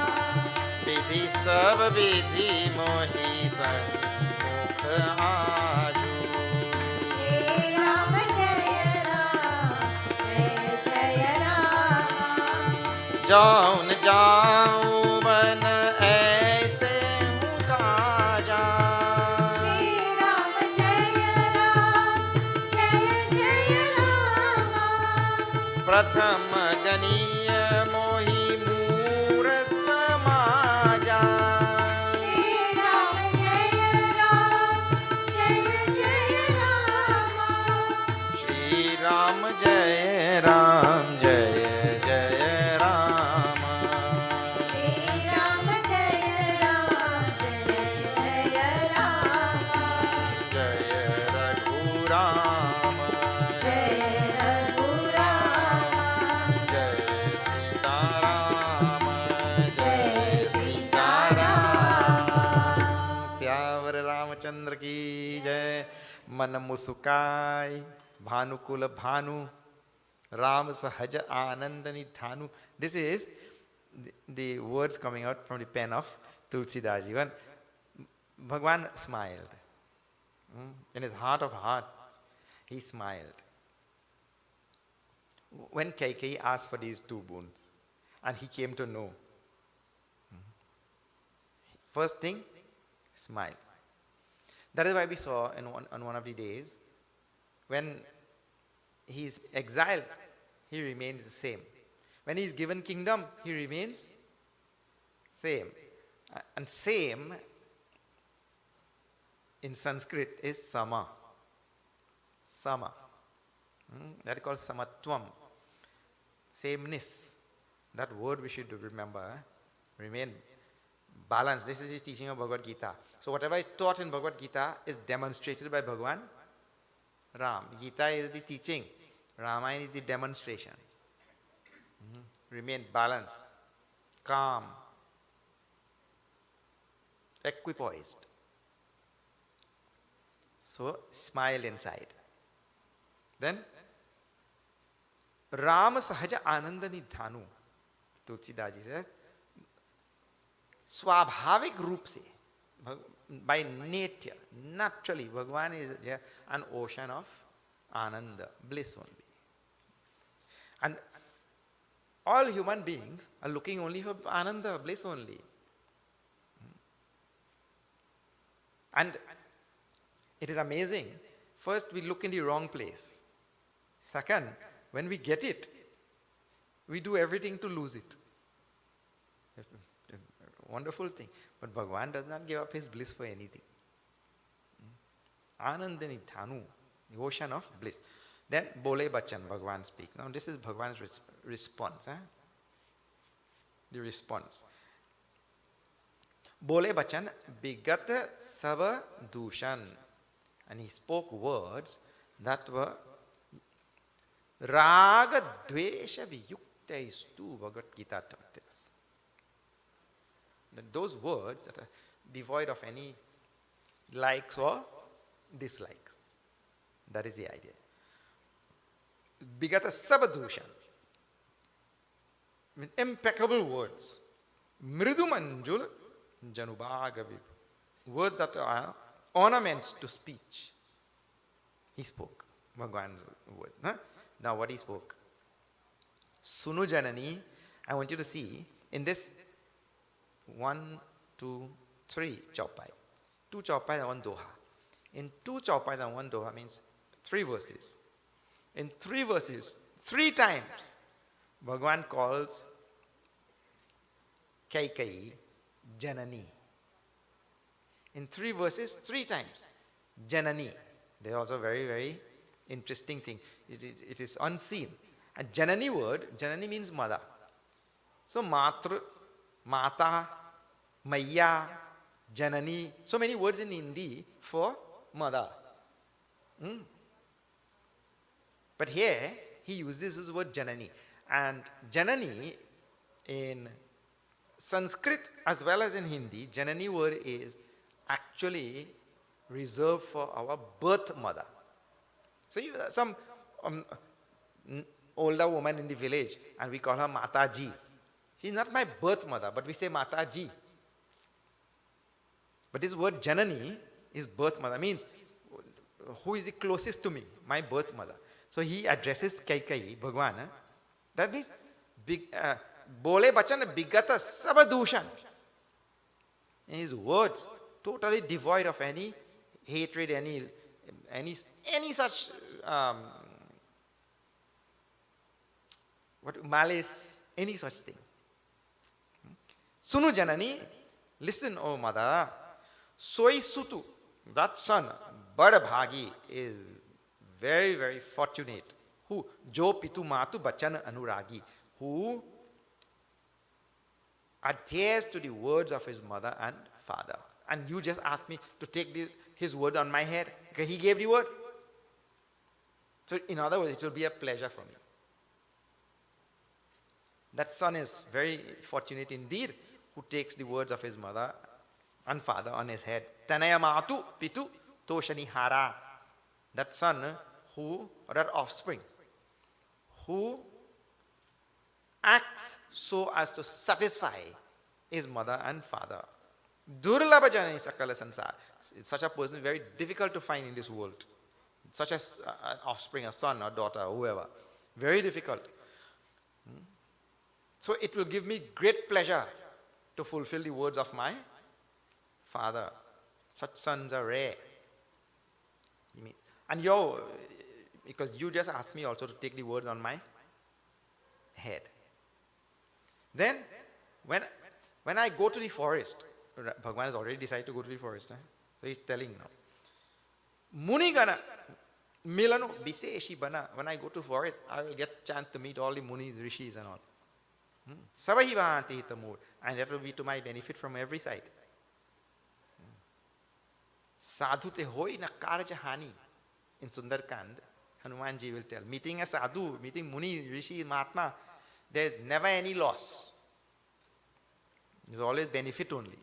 विधि सब विधि मोहि सन्मुख आजू। श्री राम जय जय रामा। जौन जाऊं बन ऐसे हूँ काजा। श्री राम जय जय रामा। प्रथम गनीय मोहि मूर समाजा। श्री राम जय जय रामा। श्री राम जय जय राम। श्री राम जय जय रामा। जय रघुराम। जय रघुरामा। जय सीताराम। जय सीताराम। श्यावर रामचंद्र की जय। मन मुसुकाय भानुकुल भानु राम सहज आनंद निधानु. This is the words coming out from the pen of Tulsidas. Even Bhagwan smiled. In his heart of hearts, he smiled. When Kaikai asked for these two boons, and he came to know, first thing, smile. That is why we saw on one of the days, when he is exiled, he remains the same. When he is given kingdom, he remains same. And same in Sanskrit is sama. Sama. That is called samatvam. Sameness. That word we should remember. Remain balanced. This is his teaching of Bhagavad Gita. So whatever is taught in Bhagavad Gita is demonstrated by Bhagwan Ram. Gita is the teaching. Ramayana is the demonstration. Remain balanced, calm, equipoised. So smile inside. Then Ram sahaja ananda nidhanu. Tulsidas ji says, swabhavik roop se, by nature, naturally, Bhagwan is an ocean of ananda, bliss only. And all human beings are looking only for ananda, bliss only. And it is amazing. First, we look in the wrong place. Second, when we get it, we do everything to lose it. Wonderful thing. But Bhagwan does not give up his bliss for anything. Anandani Dhanu, the ocean of bliss. Then Bole Bachan, Bhagwan speaks. Now this is Bhagwan's response. The response. Bole Bachan Bigat Sava Dushan. And he spoke words that were Raga Dvesha Viyuktaistu, Bhagavad Gita taught us. Those words that are devoid of any likes or dislikes. That is the idea. Bigata sabadushan. Impeccable words. Mridu manjul janubagaviv. Words that are ornaments to speech. He spoke. Bhagwan's word. Huh? Now what he spoke. Sunu Janani, I want you to see in this 1, 2, 3 chaupai. 2 chaupai and 1 doha. In 2 chaupais and 1 doha means 3 verses. In 3 verses, 3 times, Bhagwan calls Kaikai Janani. In 3 verses, 3 times. Janani. There's also a very, very interesting thing. It is unseen. A Janani word, Janani means mother. So Matra, Mata, Maya, Janani. So many words in Hindi for mother. But here, he uses this word Janani. And Janani in Sanskrit as well as in Hindi, Janani word is actually reserved for our birth mother. So some older woman in the village and we call her Mataji. She's not my birth mother, but we say Mataji. But this word Janani is birth mother, means who is the closest to me? My birth mother. So he addresses Kaikai, Bhagwan. That means Bole Bachan Bigata Sabadushan. In his words, totally devoid of any hatred, any such malice, any such thing. Sunu Janani, listen, O mother. Soi Sutu, that son, Bada Bhagi, is very, very fortunate. Who? Jo Pitu Matu Bachan Anuragi, who adheres to the words of his mother and father. And you just asked me to take his word on my head because he gave the word. So in other words, it will be a pleasure for me. That son is very fortunate indeed who takes the words of his mother and father on his head. Tanaya Matu Pitu Toshani Hara. That son who, or that offspring, who acts so as to satisfy his mother and father. Durlabha janani sakala sansar. Such a person is very difficult to find in this world. Such as an offspring, a son or daughter, or whoever. Very difficult. So it will give me great pleasure to fulfill the words of my father. Such sons are rare. And because you just asked me also to take the words on my head. Then, when I go to the forest, Bhagwan has already decided to go to the forest. So he's telling now. Munigana Milano Biseshi Bana. When I go to forest, I will get chance to meet all the munis, rishis and all. Savahivanti hitamur. And that will be to my benefit from every side. Sadhu te hoi na karja hani. In Sundarkand, Hanumanji will tell, meeting a sadhu, meeting muni, rishi, mahatma, there is never any loss. There's always benefit only.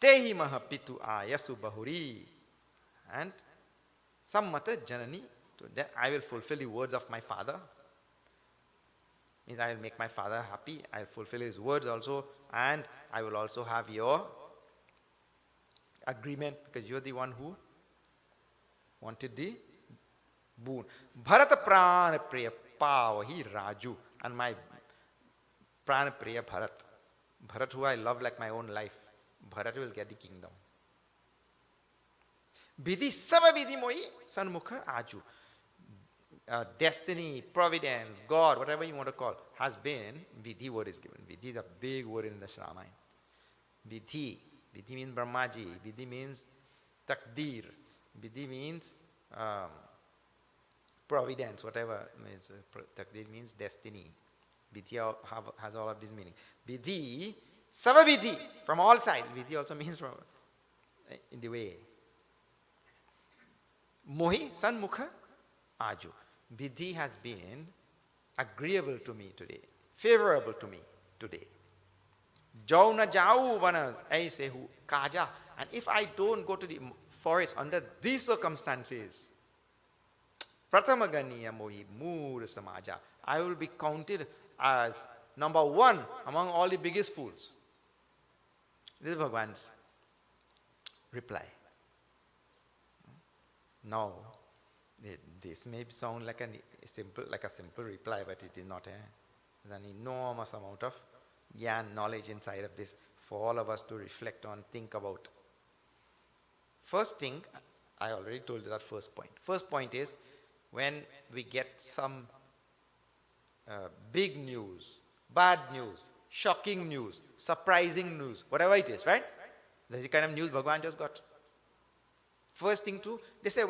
Tehi mahapitu ayasu bahuri. And sammata janani, that I will fulfill the words of my father. Means I will make my father happy, I will fulfill his words also, and I will also have your agreement, because you're the one who wanted the boon. Bharata prana priya pavahi Raju. And my prana priya Bharat. Bharat, who I love like my own life. Bharat will get the kingdom. Vidhi sava vidhi moi sanmukha aju. Destiny, providence, God, whatever you want to call, has been, vidhi word is given. Vidhi is a big word in the Ramayana. Vidhi. Vidhi means Brahmaji. Vidhi means takdir. Vidhi means providence, whatever means. Takdir means destiny. Vidhi has all of this meaning. Vidhi, sava vidhi, from all sides. Vidhi also means from in the way. Mohi sanmukha aju. Vidhi has been agreeable to me today, favorable to me today. Jau na jau vana aise hu kaja. And if I don't go to the forest under these circumstances, Pratamaganiya mohi moor samaja, I will be counted as number one among all the biggest fools. This is Bhagwan's reply. Now, this may sound like a simple reply, but it is not. There's an enormous amount of knowledge inside of this for all of us to reflect on, think about. First thing, I already told you that first point. First point is, when we get some big news, bad news, shocking news, surprising news, whatever it is, right? That's the kind of news Bhagwan just got. First thing too, they say,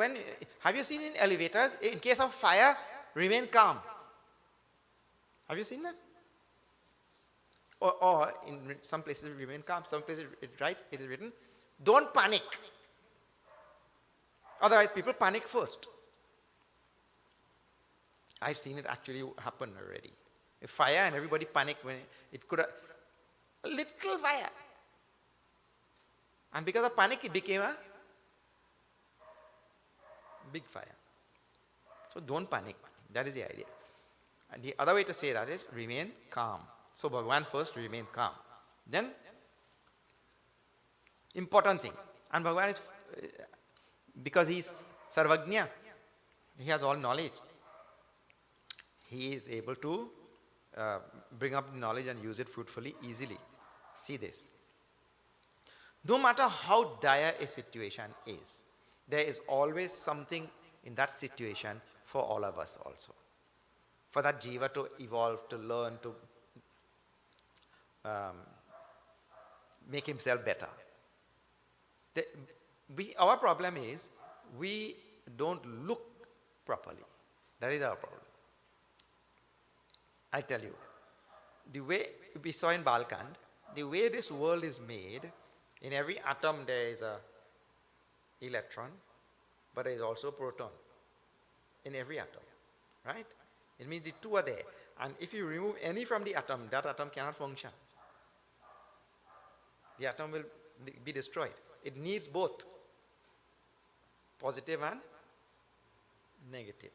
have you seen in elevators, in case of fire, remain calm. Have you seen that? Or in some places remain calm, some places it is written, don't panic. Otherwise people panic first. I've seen it actually happen already. A fire and everybody panicked when it could have, a little fire. And because of panic it became a big fire. So don't panic. That is the idea. And the other way to say that is remain calm. So Bhagwan first remain calm. Then important thing. And Bhagwan is, because he is Sarvagnya, he has all knowledge. He is able to bring up knowledge and use it fruitfully, easily. See this. No matter how dire a situation is, there is always something in that situation for all of us also. For that jiva to evolve, to learn, to make himself better. Our problem is, we don't look properly. That is our problem. I tell you, the way we saw in Balkand, the way this world is made, in every atom there is a electron, but there is also a proton in every atom, right? It means the two are there. And if you remove any from the atom, that atom cannot function. The atom will be destroyed. It needs both positive and negative.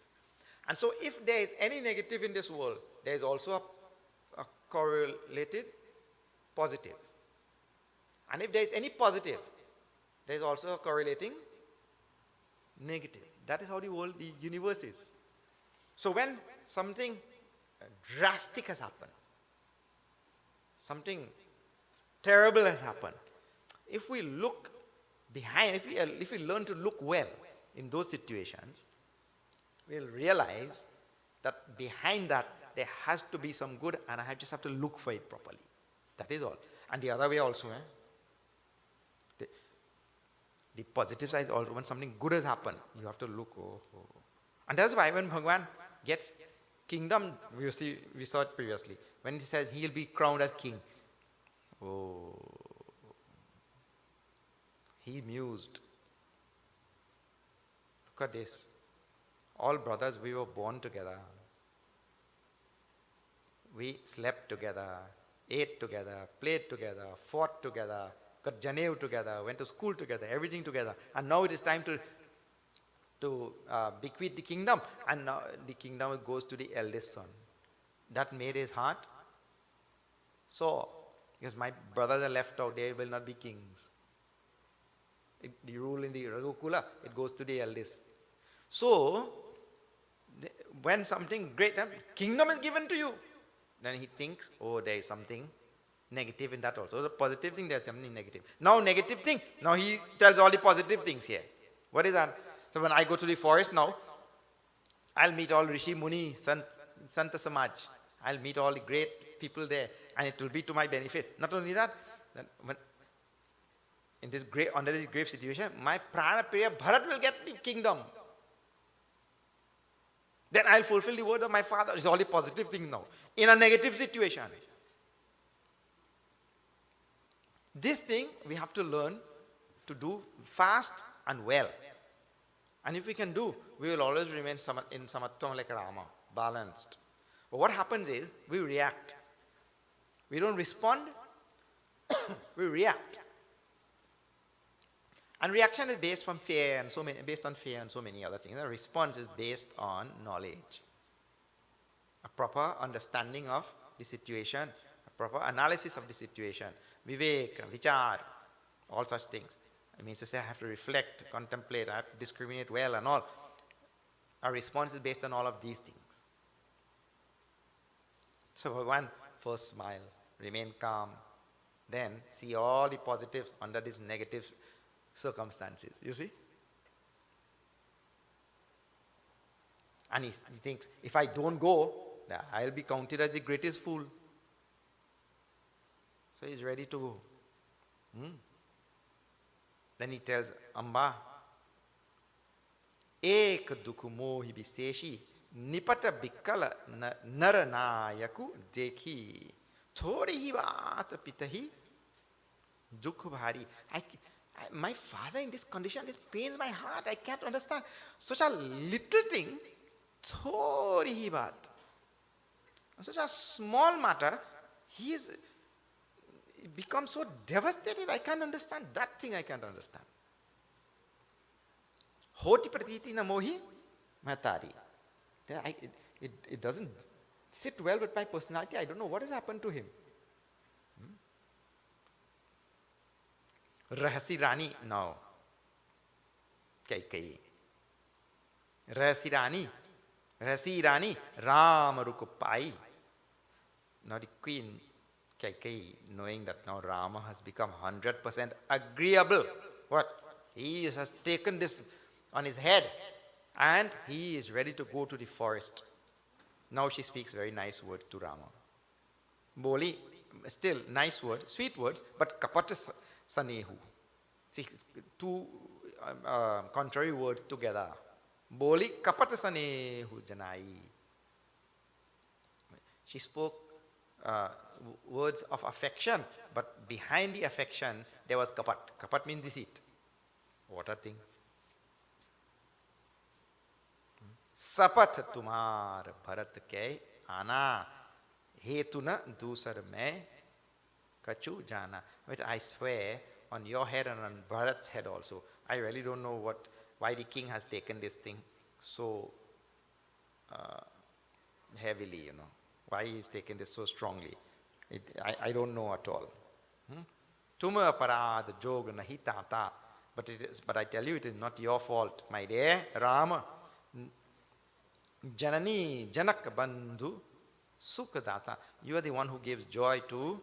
And so if there is any negative in this world, there is also a correlated positive. And if there is any positive, there is also a correlating negative. That is how the world, the universe is. So when something drastic has happened, something terrible has happened, if we look behind, if we learn to look well in those situations, we'll realize that behind that there has to be some good, and I just have to look for it properly. That is all. And the other way also, the positive side also, when something good has happened, you have to look. And that's why when Bhagwan gets kingdom, we saw it previously, when he says he'll be crowned as king, he mused. Look at this. All brothers, we were born together. We slept together, ate together, played together, fought together, got Janev together, went to school together, everything together. And now it is time to bequeath the kingdom. And now the kingdom goes to the eldest son. That made his heart sore. Because my brothers are left out, they will not be kings. The rule in the Raghukula, it goes to the eldest. So, when something great happens, kingdom is given to you, then he thinks, there is something negative in that also. The positive thing, there is something negative. Now negative thing, now he tells all the positive things here. What is that? So when I go to the forest now, I'll meet all Rishi, Muni, Santa Samaj. I'll meet all the great people there, and it will be to my benefit. Not only that, when under this grave situation, my Prana Priya Bharat will get the kingdom. Then I'll fulfill the word of my father. It's all a positive thing now. In a negative situation. This thing we have to learn to do fast and well. And if we can do, we will always remain in samatvam like Rama, balanced. But what happens is, we react. We don't respond, we react. And reaction is based on fear and based on fear and so many other things. The response is based on knowledge, a proper understanding of the situation, a proper analysis of the situation, vivek, vichar, all such things. It means to say I have to reflect, contemplate, I have to discriminate well and all. Our response is based on all of these things. So Bhagwan, first smile, remain calm, then see all the positives under these negative circumstances. You see? And he thinks, if I don't go, I'll be counted as the greatest fool. So he's ready to go. Then he tells Amba, Ek dukh mohi biseshi nipata bikala naranayaku dekhi thodi hi baat pitahi dukh bhari. My father in this condition, this pains my heart. I can't understand. Such a little thing, thodi hi baat. Such a small matter, he becomes so devastated. I can't understand. That thing I can't understand. Hoti pratiti na mohi matari. It doesn't sit well with my personality. I don't know what has happened to him. Rahasi Rani now. Kaikai. Rahasi Rani, Ram Rukupai. Now the queen Kaikai, knowing that now Rama has become 100% agreeable. What? He has taken this on his head and he is ready to go to the forest. Now she speaks very nice words to Rama. Boli, still nice words, sweet words, but kapata sanehu. See, two contrary words together. Boli kapata sanehu janai. She spoke words of affection, but behind the affection there was kapat. Kapat means deceit. What a thing. Sapat tumar bharat ke ana hetuna dusar mein kachu jana. But I swear on your head and on Bharat's head also. I really don't know why the king has taken this thing so heavily, Why he is taking this so strongly. I don't know at all. Tuma parad jog nahi tata. But I tell you, it is not your fault, my dear Rama. Janani janak bandhu sukadata. You are the one who gives joy to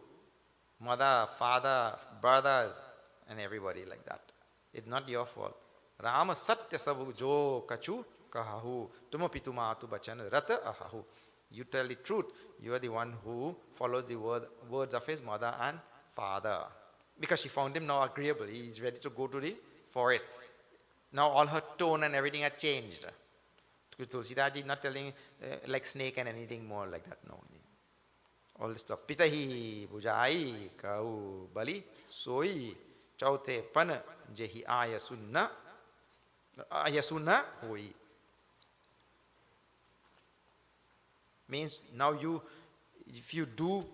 mother, father, brothers, and everybody like that. It's not your fault. Rama satya sabu jo kachu kahahu tuma pituma tu bachan rata ahahu. You tell the truth. You are the one who follows the words of his mother and father. Because she found him now agreeable. He is ready to go to the forest. Now all her tone and everything had changed. Tulsidaji is not telling like snake and anything more like that. No. All this stuff. Pitahi bujai kau bali soi chaute pan jehi ayasunna hui. Means now if you do,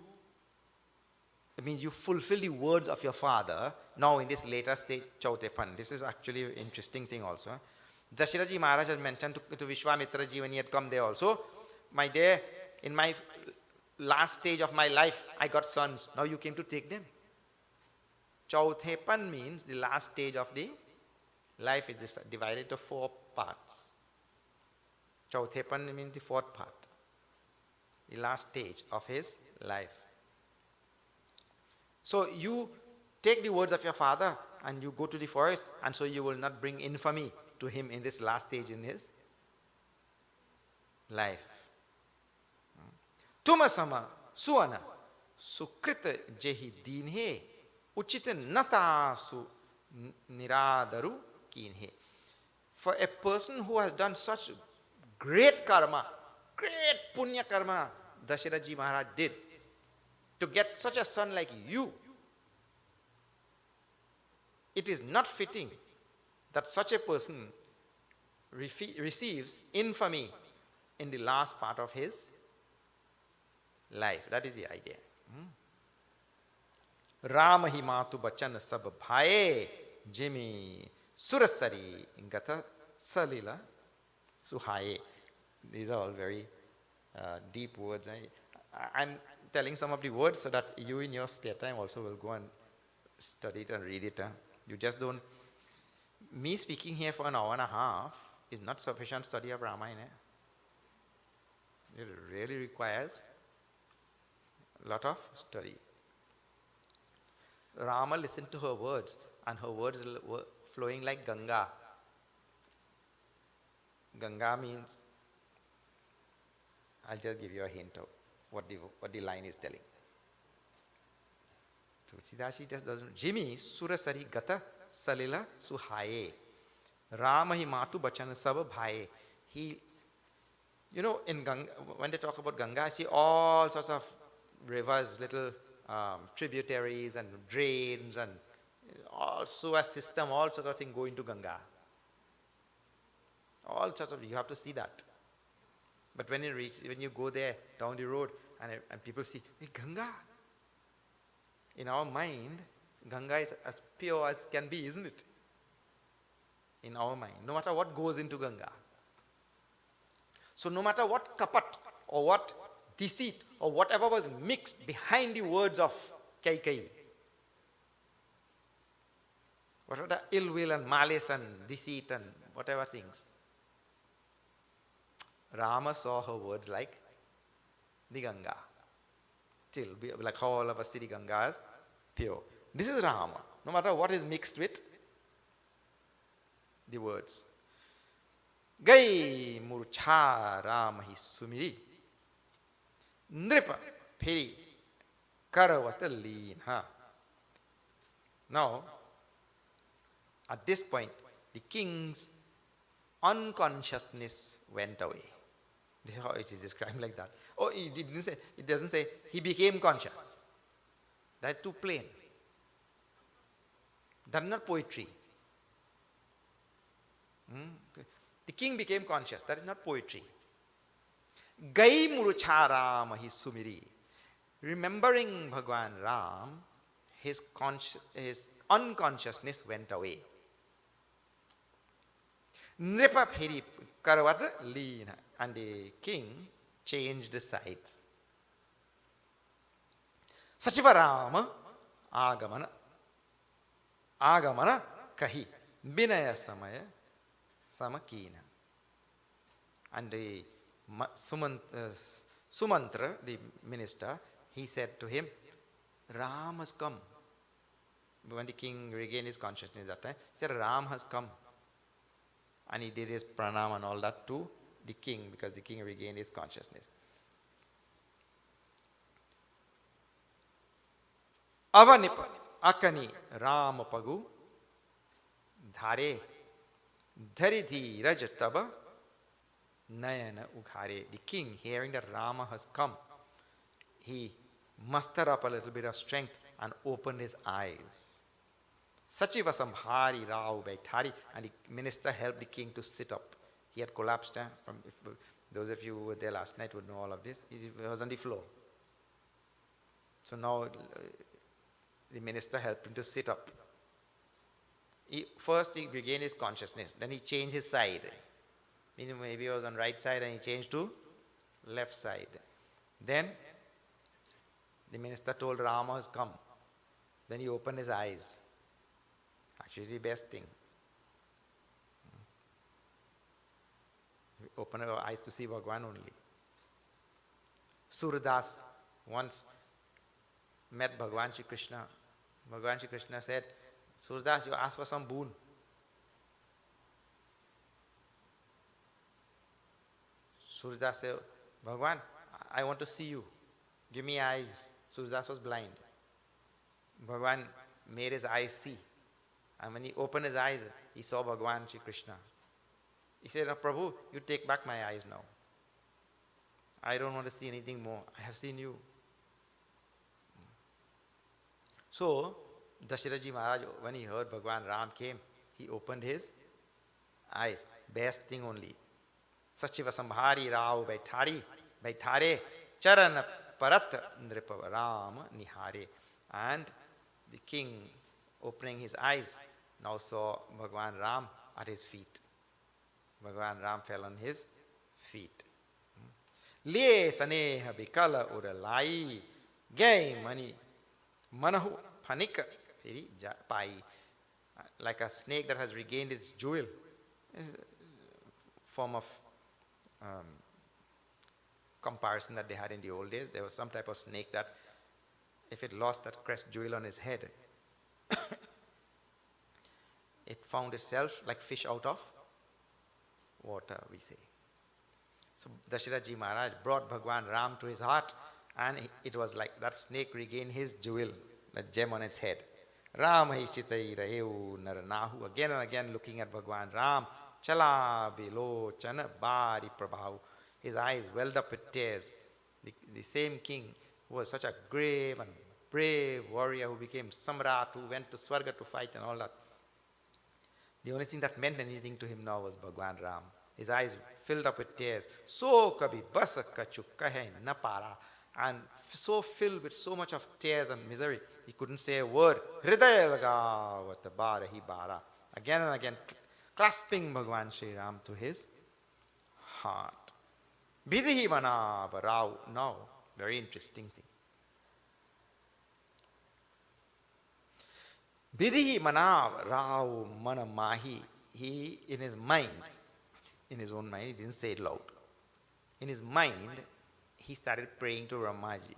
it means you fulfill the words of your father. Now in this later stage, chaute pan. This is actually an interesting thing also. Dashiraji Maharaj has mentioned to Vishwamitra Ji when he had come there also, my dear, in my last stage of my life, I got sons. Now you came to take them. Chauthepan means the last stage of the life is divided into 4 parts. Chauthepan means the 4th part. The last stage of his life. So you take the words of your father and you go to the forest, and so you will not bring infamy to him in this last stage in his life. Tumasama suana sukrita jehi dinhe uchita nata su niradaru kinhe. For a person who has done such great karma, great punya karma, Dashiraji Maharaj did, to get such a son like you, it is not fitting that such a person receives infamy in the last part of his life. That is the idea. Ram ही मातु बचन सब भाए Jimmy surasari gata salila suhaye. These are all very deep words. I'm telling some of the words so that you in your spare time also will go and study it and read it. You just don't. Me speaking here for an hour and a half is not sufficient study of Ramayana. It really requires a lot of study. Rama listened to her words, and her words were flowing like Ganga. Ganga means, I'll just give you a hint of what the line is telling. Tulsidashi just doesn't. Jimmy surasari gata salila suhaye. Rama hi matu bachana sab bhaye. He, in Ganga, when they talk about Ganga, I see all sorts of rivers, little tributaries and drains and all sewer system, all sorts of things go into Ganga. All sorts of, you have to see that. But when you go there down the road and people see, hey, Ganga. In our mind, Ganga is as pure as can be, isn't it? In our mind, no matter what goes into Ganga. So no matter what kapat or what deceit or whatever was mixed behind the words of Kaikai, what are the ill will and malice and deceit and whatever things, Rama saw her words like the Ganga. Still, like how all of us see the Ganga as pure. This is Rama. No matter what is mixed with the words. Gai murcha Rama hi sumiri nripa phiri karavata leena. Now, at this point, the king's unconsciousness went away. This is how it is described like that. Oh, it doesn't say he became conscious. That's too plain. That's not poetry. The king became conscious. That is not poetry. Gai murucha Rama hi sumiri. Remembering Bhagwan Ram, his unconsciousness went away. Nripa phiri karavaja leena. And the king changed sides. Sachiva Rama agamana kahi binaya samaya samakina. And the Sumantra, the minister, he said to him, Ram has come. When the king regained his consciousness that time, he said, Ram has come. And he did his pranam and all that to the king, because the king regained his consciousness. Avanipa akani Ramapagu dhare dharidhi rajataba nayana ughare. The king, hearing that Rama has come, he mustered up a little bit of strength and opened his eyes. Sachiva samhari rao baithari, and the minister helped the king to sit up. He had collapsed. Those of you who were there last night would know all of this. He was on the floor. So now the minister helped him to sit up. First he regained his consciousness. Then he changed his side. Meaning maybe he was on right side and he changed to left side. Then the minister told Rama has come. Then he opened his eyes. Actually the best thing. Open our eyes to see Bhagwan only. Surdas once met Bhagwan Shri Krishna. Bhagwan Shri Krishna said, Surdas, you asked for some boon. Surdas said, Bhagwan, I want to see you. Give me eyes. Surdas was blind. Bhagwan made his eyes see. And when he opened his eyes, he saw Bhagwan Shri Krishna. He said, Prabhu, you take back my eyes now. I don't want to see anything more. I have seen you. So, Dasharathji Maharaj, when he heard Bhagwan Ram came, he opened his eyes. Best thing only. Sachiva Sambhari Rao Baithare Charana Parat Nripa Ram Nihare. And the king, opening his eyes, now saw Bhagwan Ram at his feet. Bhagwan Ram fell on his feet. Liye saneha bikala uralai, gay mani manahu panika pai. Like a snake that has regained its jewel. It's a form of comparison that they had in the old days. There was some type of snake that, if it lost that crest jewel on its head, it found itself like fish out of water, we say. So Dasharath Maharaj brought Bhagwan Ram to his heart, and it was like that snake regained his jewel, that gem on its head. Ram hi chitai raheu naranahu, again and again looking at Bhagwan Ram. Chala bilo chana bari prabhav. His eyes welled up with tears. The same king who was such a grave and brave warrior, who became Samrat, who went to Swarga to fight and all that. The only thing that meant anything to him now was Bhagwan Ram. His eyes filled up with tears. So kabhi bas kachu kahe na para. And so filled with so much of tears and misery, he couldn't say a word. Hridaya lagavata barahi bara. Again and again, clasping Bhagwan Sri Ram to his heart. Bidhi manava rao. Now, very interesting thing. Bidhi manav rao mana mahi. He, in his mind, in his own mind, he didn't say it loud. In his mind, he started praying to Ramaji.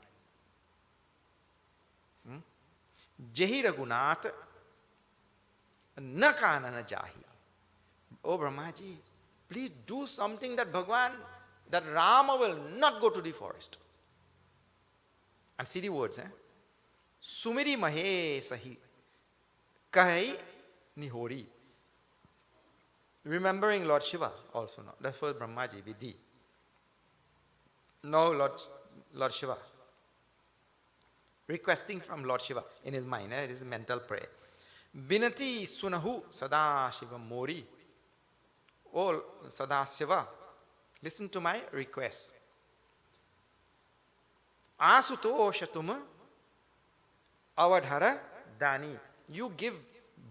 Jahi Raghunath nakana na jahi. Oh Brahmaji, please do something that Bhagwan, that Rama will not go to the forest. And see the words, Sumiri mahe sahi kahai nihori. Remembering Lord Shiva also now. That's for Brahmaji, Vidhi. Now Lord Shiva, requesting from Lord Shiva in his mind, it is a mental prayer. Binati sunahu sada shiva mori. Oh Sada Shiva, listen to my request. Asutoshatuma avadhara dani. You give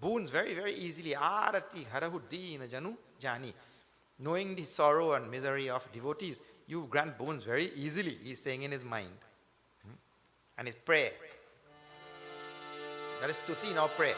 boons very, very easily. Arati harahuddina janu jani. Knowing the sorrow and misery of devotees, you grant boons very easily, he is saying in his mind. And his prayer. That is stuti, now prayer.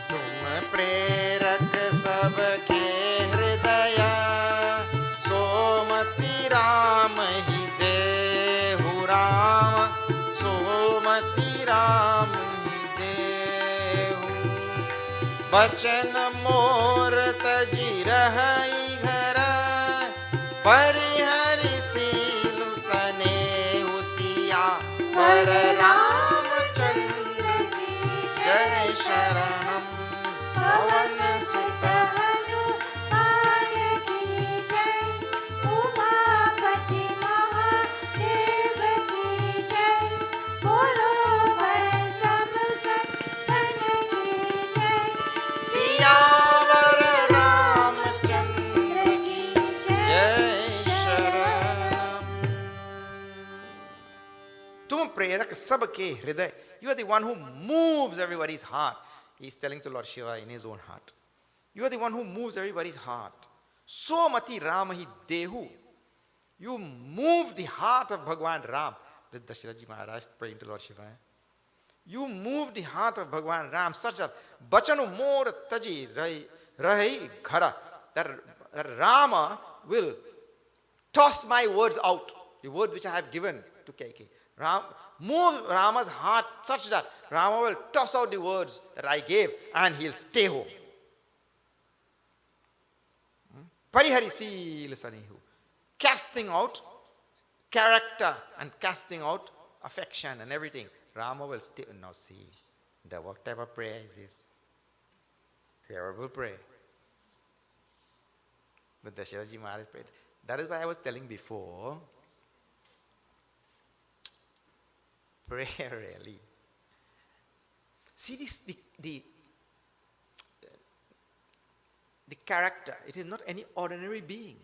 Tum prerak sabke hridaya somati ram hi dehu ram somati ram hi dehu bachan mor taji rahai ghara parihari silu sane usiya par ram chandra ji jai sharanam pavan sutta hanuman ki jai umapati mahadev ki jai bolo bhai sab santan ki jai siyawar ramchandra ji jai sharanam. Tum prerak sabke hriday. You are the one who moves everybody's heart. He is telling to Lord Shiva in his own heart. You are the one who moves everybody's heart. So mati ramahi dehu. You move the heart of Bhagwan Ram. This is Dasharath Maharaj praying to Lord Shiva. You move the heart of Bhagwan Ram such that bachanu mor taji rahi ghara. That Rama will toss my words out. The word which I have given to Kaikai. Move Rama's heart such that Rama will toss out the words that I gave and he'll stay home. Parihari sila sanihu. Casting out character and casting out affection and everything. Rama will stay. Now see, what type of prayer is this? Terrible prayer. But Dasharath Maharaj prayed. That is why I was telling before. Prayer really. See this, the the character. It is not any ordinary being.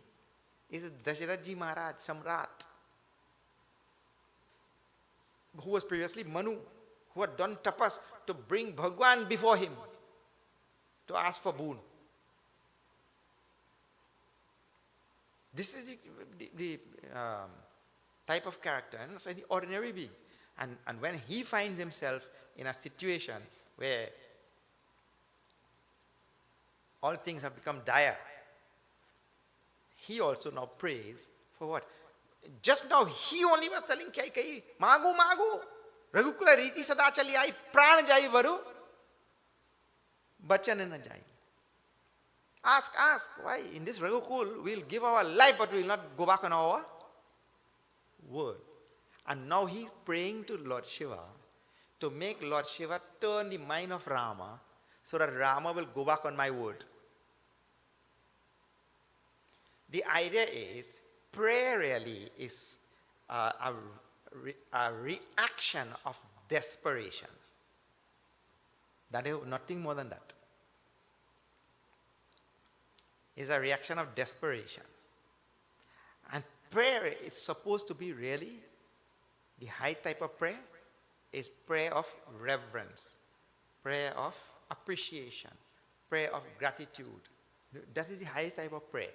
It is Dasharatha Maharaj, Samrat, who was previously Manu, who had done tapas to bring Bhagwan before him to ask for boon. This is the type of character, and not any ordinary being. And when he finds himself in a situation where all things have become dire, he also now prays for what? Just now he only was telling Kaikai, Magu, Magu, Raghukula Riti Sada Chali Ai, Pran Jai Varu, Bachan na Jai. Ask, why? In this Raghukul, we'll give our life, but we'll not go back on our word. And now he's praying to Lord Shiva to make Lord Shiva turn the mind of Rama so that Rama will go back on my word. The idea is, prayer really is a reaction of desperation. That is nothing more than that. It's a reaction of desperation. And prayer is supposed to be really, the high type of prayer is prayer of reverence, prayer of appreciation, prayer of gratitude. That is the highest type of prayer.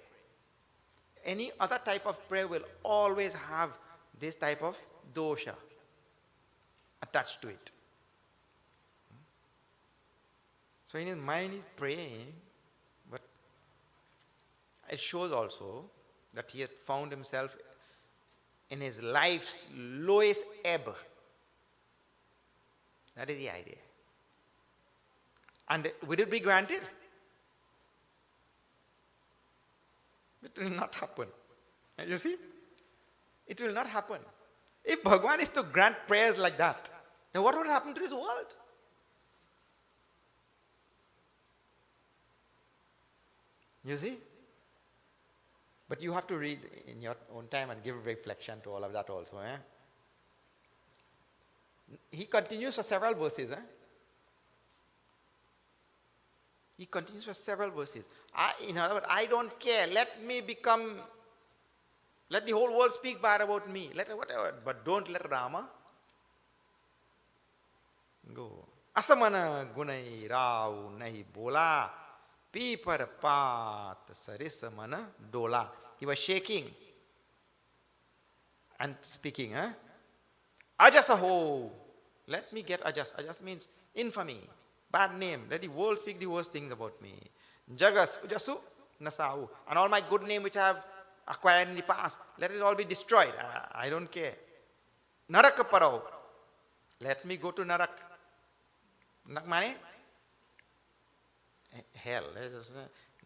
Any other type of prayer will always have this type of dosha attached to it. So in his mind he's praying, but it shows also that he has found himself in his life's lowest ebb. That is the idea. And will it be granted? It will not happen. You see? It will not happen. If Bhagwan is to grant prayers like that, then what would happen to this world? You see? But you have to read in your own time and give reflection to all of that also. He continues for several verses. He continues for several verses. In other words, I don't care. Let the whole world speak bad about me. Whatever. But don't let Rama go. Asamana gunai rao nahi bola. Pipar paat sarisamana dola. He was shaking and speaking. Ajasaho. Let me get ajas. Ajas means infamy. Bad name. Let the world speak the worst things about me. Jagas, ujasu, nasau. And all my good name which I have acquired in the past, let it all be destroyed. I don't care. Naraka parao. Let me go to Narak. Narak mane? Hell.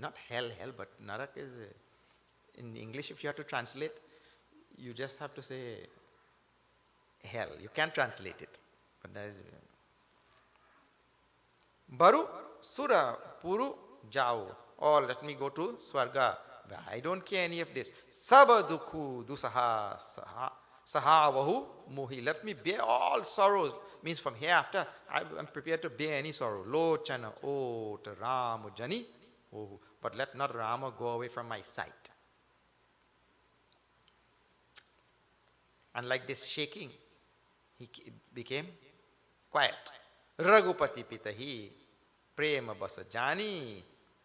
Not hell, but Narak is, in English if you have to translate, you just have to say hell. You can't translate it. But that is... Baru, Sura, Puru, Jao. Or let me go to Swarga. I don't care any of this. Saba dukhu dusaha saha vahu mohi. Let me bear all sorrows. Means from hereafter, I'm prepared to bear any sorrow. Lo chana o to Rama jani. But let not Rama go away from my sight. And like this shaking, he became quiet. Raghupati pitahi prema basa jani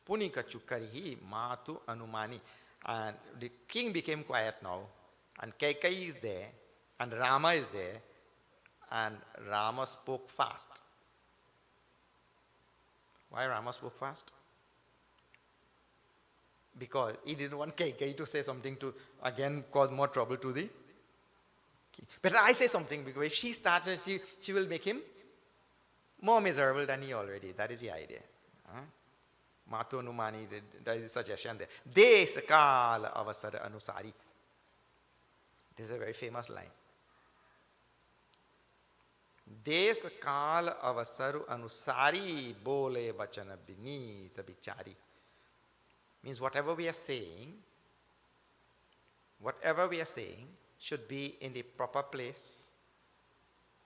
punika chukarihi matu anumani. And the king became quiet now, and Kaikai is there, and Rama is there, and Rama spoke fast. Why Rama spoke fast? Because he didn't want Kaikai to say something to again cause more trouble to the king. Better I say something, because if she started, she will make him more miserable than he already. That is the idea. Matu Anumani, that is the suggestion there. Desakala avasara anusari. This is a very famous line. Desakala avasaru anusari bole bachana binita bichari. Means whatever we are saying should be in the proper place,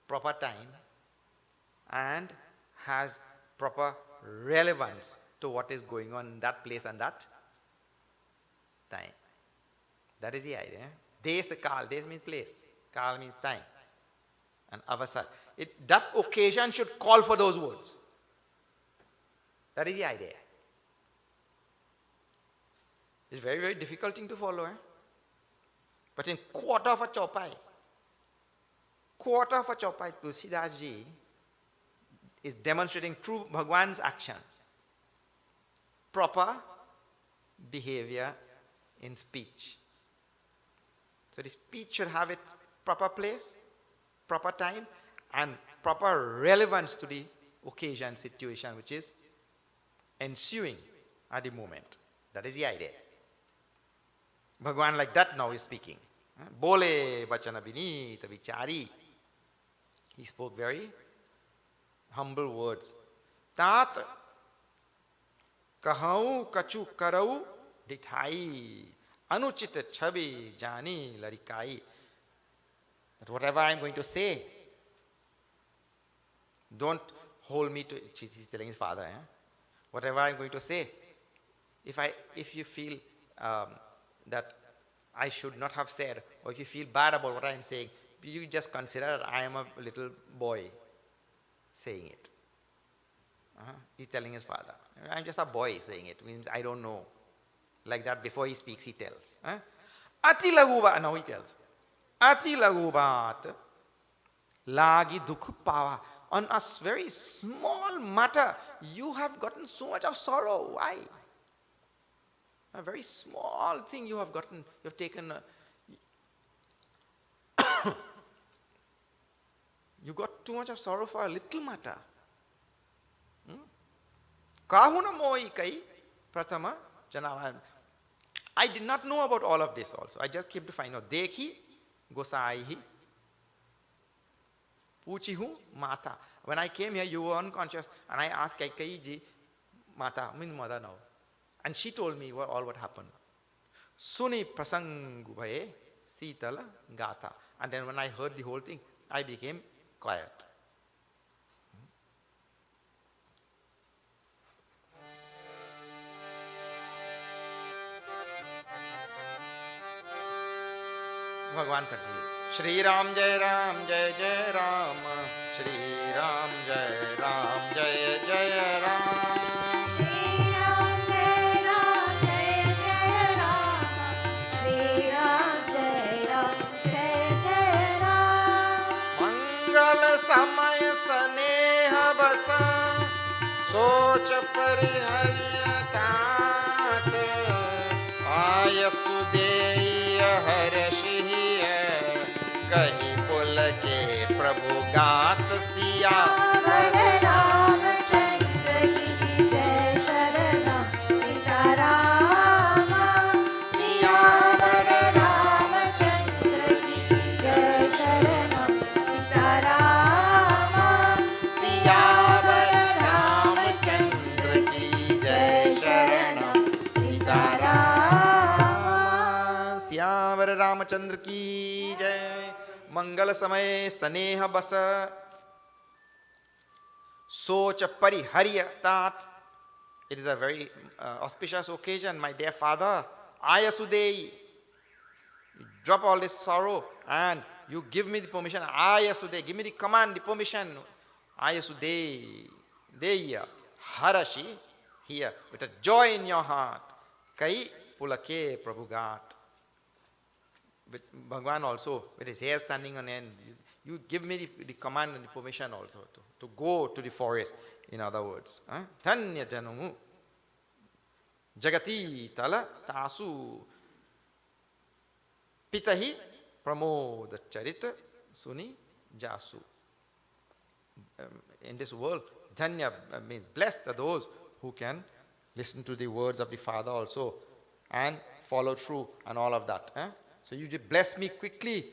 proper time, and has proper relevance to what is going on in that place and that time. That is the idea. Des kal, des means place, kal means time, and avasar. That occasion should call for those words. That is the idea. It's very, very difficult thing to follow. But in quarter of a chaupai, Tulsidas ji is demonstrating true Bhagwan's action. Proper behavior in speech. So the speech should have its proper place, proper time, and proper relevance to the occasion, situation which is ensuing at the moment. That is the idea. Bhagwan like that now is speaking. Bole bachana binita vichari. He spoke very humble words. Tat kahau kachu karau dithai anuchita chabi jani larikai. That whatever I am going to say, don't hold me to, he's telling his father, whatever I am going to say, if you feel that I should not have said, or if you feel bad about what I am saying, you just consider that I am a little boy saying it. He's telling his father, I'm just a boy saying it. Means I don't know. Like that, before he speaks, he tells. Ati laguba, now he tells. Ati lagubat lagi dukh pawa. On a very small matter, you have gotten so much of sorrow. Why? A very small thing you have gotten, you have taken. You got too much of sorrow for a little matter. Kahuna moi kai pratama janavan. I did not know about all of this also. I just came to find out. Dekhi gosaihi puchihu mata. When I came here, you were unconscious, and I asked Kaikai ji, mata, mean mother now. And she told me all what happened. Suni prasangu bhaye sitala gata. And then when I heard the whole thing, I became quiet. Bhagwan continues. Shri Ram Jai Ram Jai Jai Ram. Shri Ram Jai Ram Jai Jai Ram. समय स्नेह बस सोच परिहर्य तात आयसु देय हर्षिय कहीं पुल के प्रभु गात सिया रामचंद्र जी की जय शरण सीताराम सियावर रामचंद्र जी की जय शरण रामचंद्र की जय. मंगल समय स्नेह बस सोच परिहर्य तात. It is a very auspicious occasion, my dear father. Ayasudei, drop all this sorrow and you give me the permission. Ayasudei, give me the command, the permission. Ayasudei, deya, harashi, here, with a joy in your heart. Kai pulake prabhugat. With Bhagwan also, with his hair standing on end, you give me the command and the permission also to go to the forest, in other words. Dhanya janamu jagati tala tasu pitahi pramoda charita suni jasu. In this world, dhanya means blessed are those who can listen to the words of the Father also and follow through and all of that. So you just bless me quickly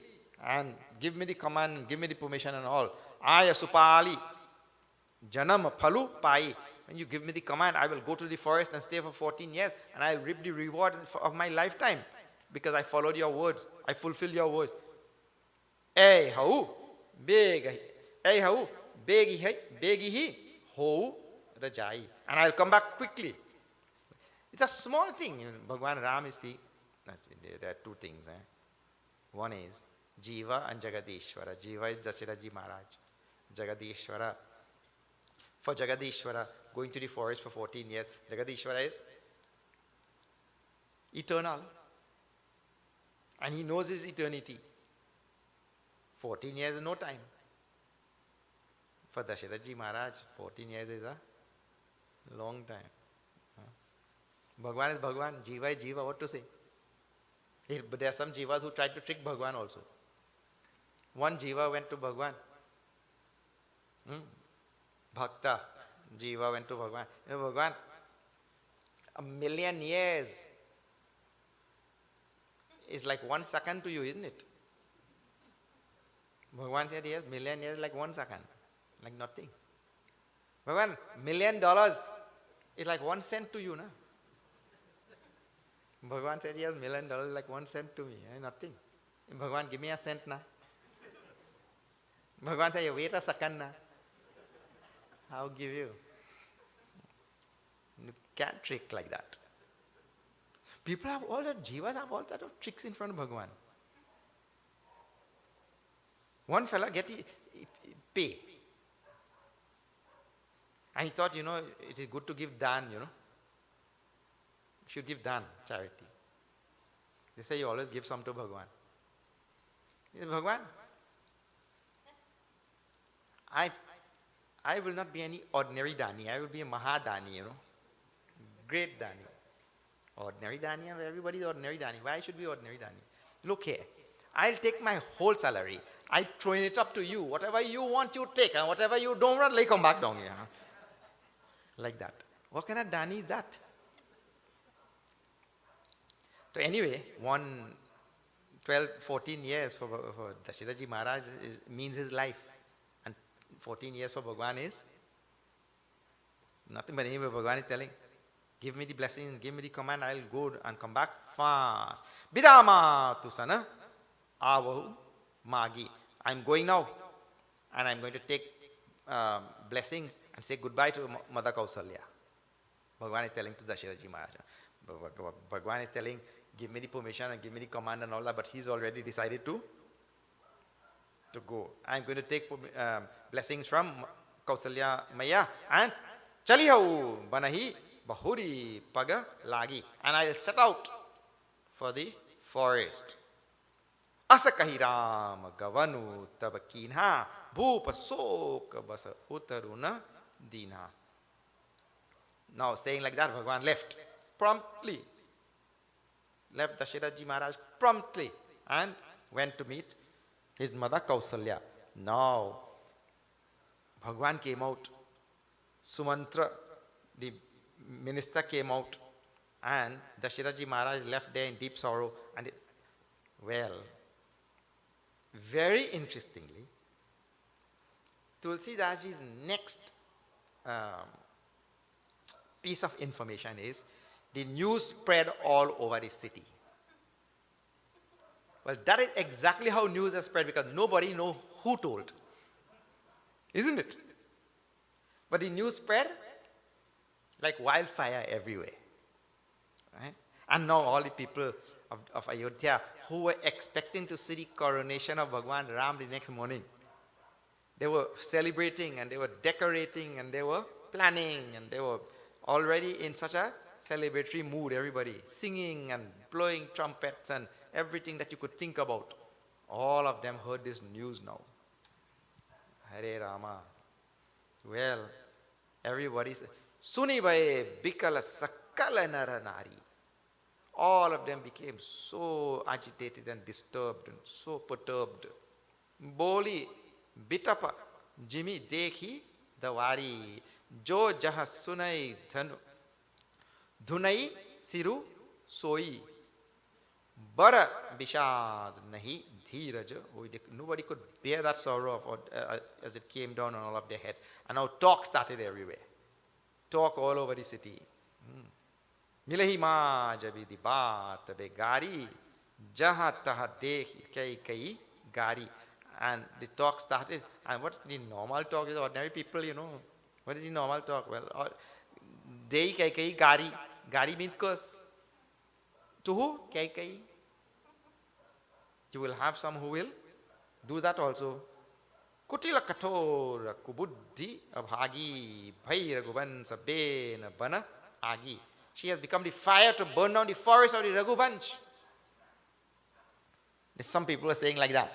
and give me the command, give me the permission and all. Aya supali janam phalu pai. When you give me the command, I will go to the forest and stay for 14 years and I will reap the reward of my lifetime because I followed your words. I fulfilled your words. Ei hau begi hi ho Rajai, and I'll come back quickly. It's a small thing. Bhagwan Ram is the, there are two things. One is Jiva and Jagadishwara. Jiva is Dasaraji Maharaj. Jagadishwara. For Jagadishwara, going to the forest for 14 years, Jagadishwara is eternal. And he knows his eternity. 14 years is no time. For Dasharatji Maharaj, 14 years is a long time. Bhagwan is Bhagwan, Jiva is Jiva, what to say? But there are some Jivas who tried to trick Bhagwan also. One Jiva went to Bhagwan. Bhakta, Jiva went to Bhagwan. You know, Bhagwan, 1,000,000 years is like 1 second to you, isn't it? Bhagwan said, yes, 1,000,000 years like 1 second, like nothing. Bhagwan, $1,000,000 is like 1 cent to you, na? Bhagwan said, yes, $1,000,000 is like 1 cent to me, nothing. Bhagwan, give me a cent, na? Bhagwan said, wait a second, na? I'll give you. You can't trick like that. People have all that, Jivas have all that of tricks in front of Bhagwan. One fella pay. And he thought, it is good to give dan, You should give dan, charity. They say you always give some to Bhagwan. He said, Bhagwan, I will not be any ordinary dani. I will be a mahadani, Great dani. Ordinary dani, everybody is ordinary dani. Why should be ordinary dani? Look here, I'll take my whole salary. I throw it up to you. Whatever you want, you take. And whatever you don't want, come back down here. Like that. What kind of dani is that? So anyway, 14 years for Dasharaji Maharaj means his life. And 14 years for Bhagwan is nothing but anyway, Bhagwan is telling, give me the blessing, give me the command, I'll go and come back fast. Bidama tusana avahu magi. I'm going now and I'm going to take blessings and say goodbye to Mother Kausalya. Bhagwan is telling to Dasharaji Maharaj. Bhagwan is telling, give me the permission and give me the command and all that, but he's already decided to go. I'm going to take blessings from Kausalya Maya and Chalihau Banahi Bahuri Paga Lagi. And I'll set out for the forest. Asakahiram Gavanu Tabakinha Bhupa Soka Basa Utaruna Dina. Now saying like that, Bhagwan left promptly. Left Dasharaji Maharaj promptly and went to meet his mother Kausalya. Now, Bhagwan came out. Sumantra, the minister, came out. And Dasharaji Maharaj left there in deep sorrow. And very interestingly, Tulsidaji's next piece of information is the news spread all over the city. Well, that is exactly how news has spread because nobody knows who told. Isn't it? But the news spread like wildfire everywhere. Right? And now all the people of Ayodhya who were expecting to see the coronation of Bhagwan Ram the next morning, they were celebrating and they were decorating and they were planning and they were already in such a celebratory mood, everybody singing and blowing trumpets and everything that you could think about. All of them heard this news now. Hare Rama. Well, everybody said, Sunibaye Bikala Sakala Naranari. All of them became so agitated and disturbed and so perturbed. Boli Bitapa Jimmy Dekhi Dawari Jo Jaha Sunai Dhunai Siru Soi Bara Bishad Nahi Dhiraj. Nobody could bear that sorrow as it came down on all of their heads. And now talk started everywhere. Talk all over the city. Milahi ma jabi di baat be gari jaha taha dekhi Kaikai gari. And the talk started. And what the normal talk is ordinary people, What is the normal talk? Well, Dei Kaikai Gari. Gari means curse. To who? Kaikai. You will have some who will do that also. Kutila kathora kubuddhi abhagi bhai raghuvan sabena bana agi. She has become the fire to burn down the forest of the Raghuvansh. Some people are saying like that.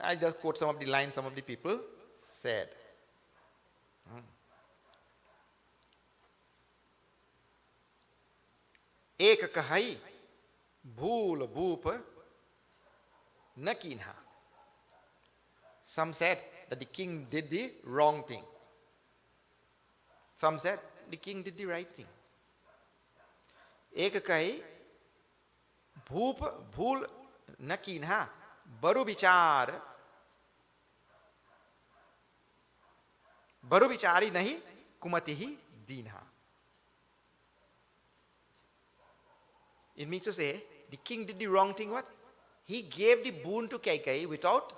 I just quote some of the lines some of the people said. Ek kahai bhool bhoop na kinha. Some said that the king did the wrong thing. Some said the king did the right thing. Ek kahai bhoop bhool na kinha baru vichari nahi kumatihi dinha. It means to say, the king did the wrong thing, what? He gave the boon to Kaikai without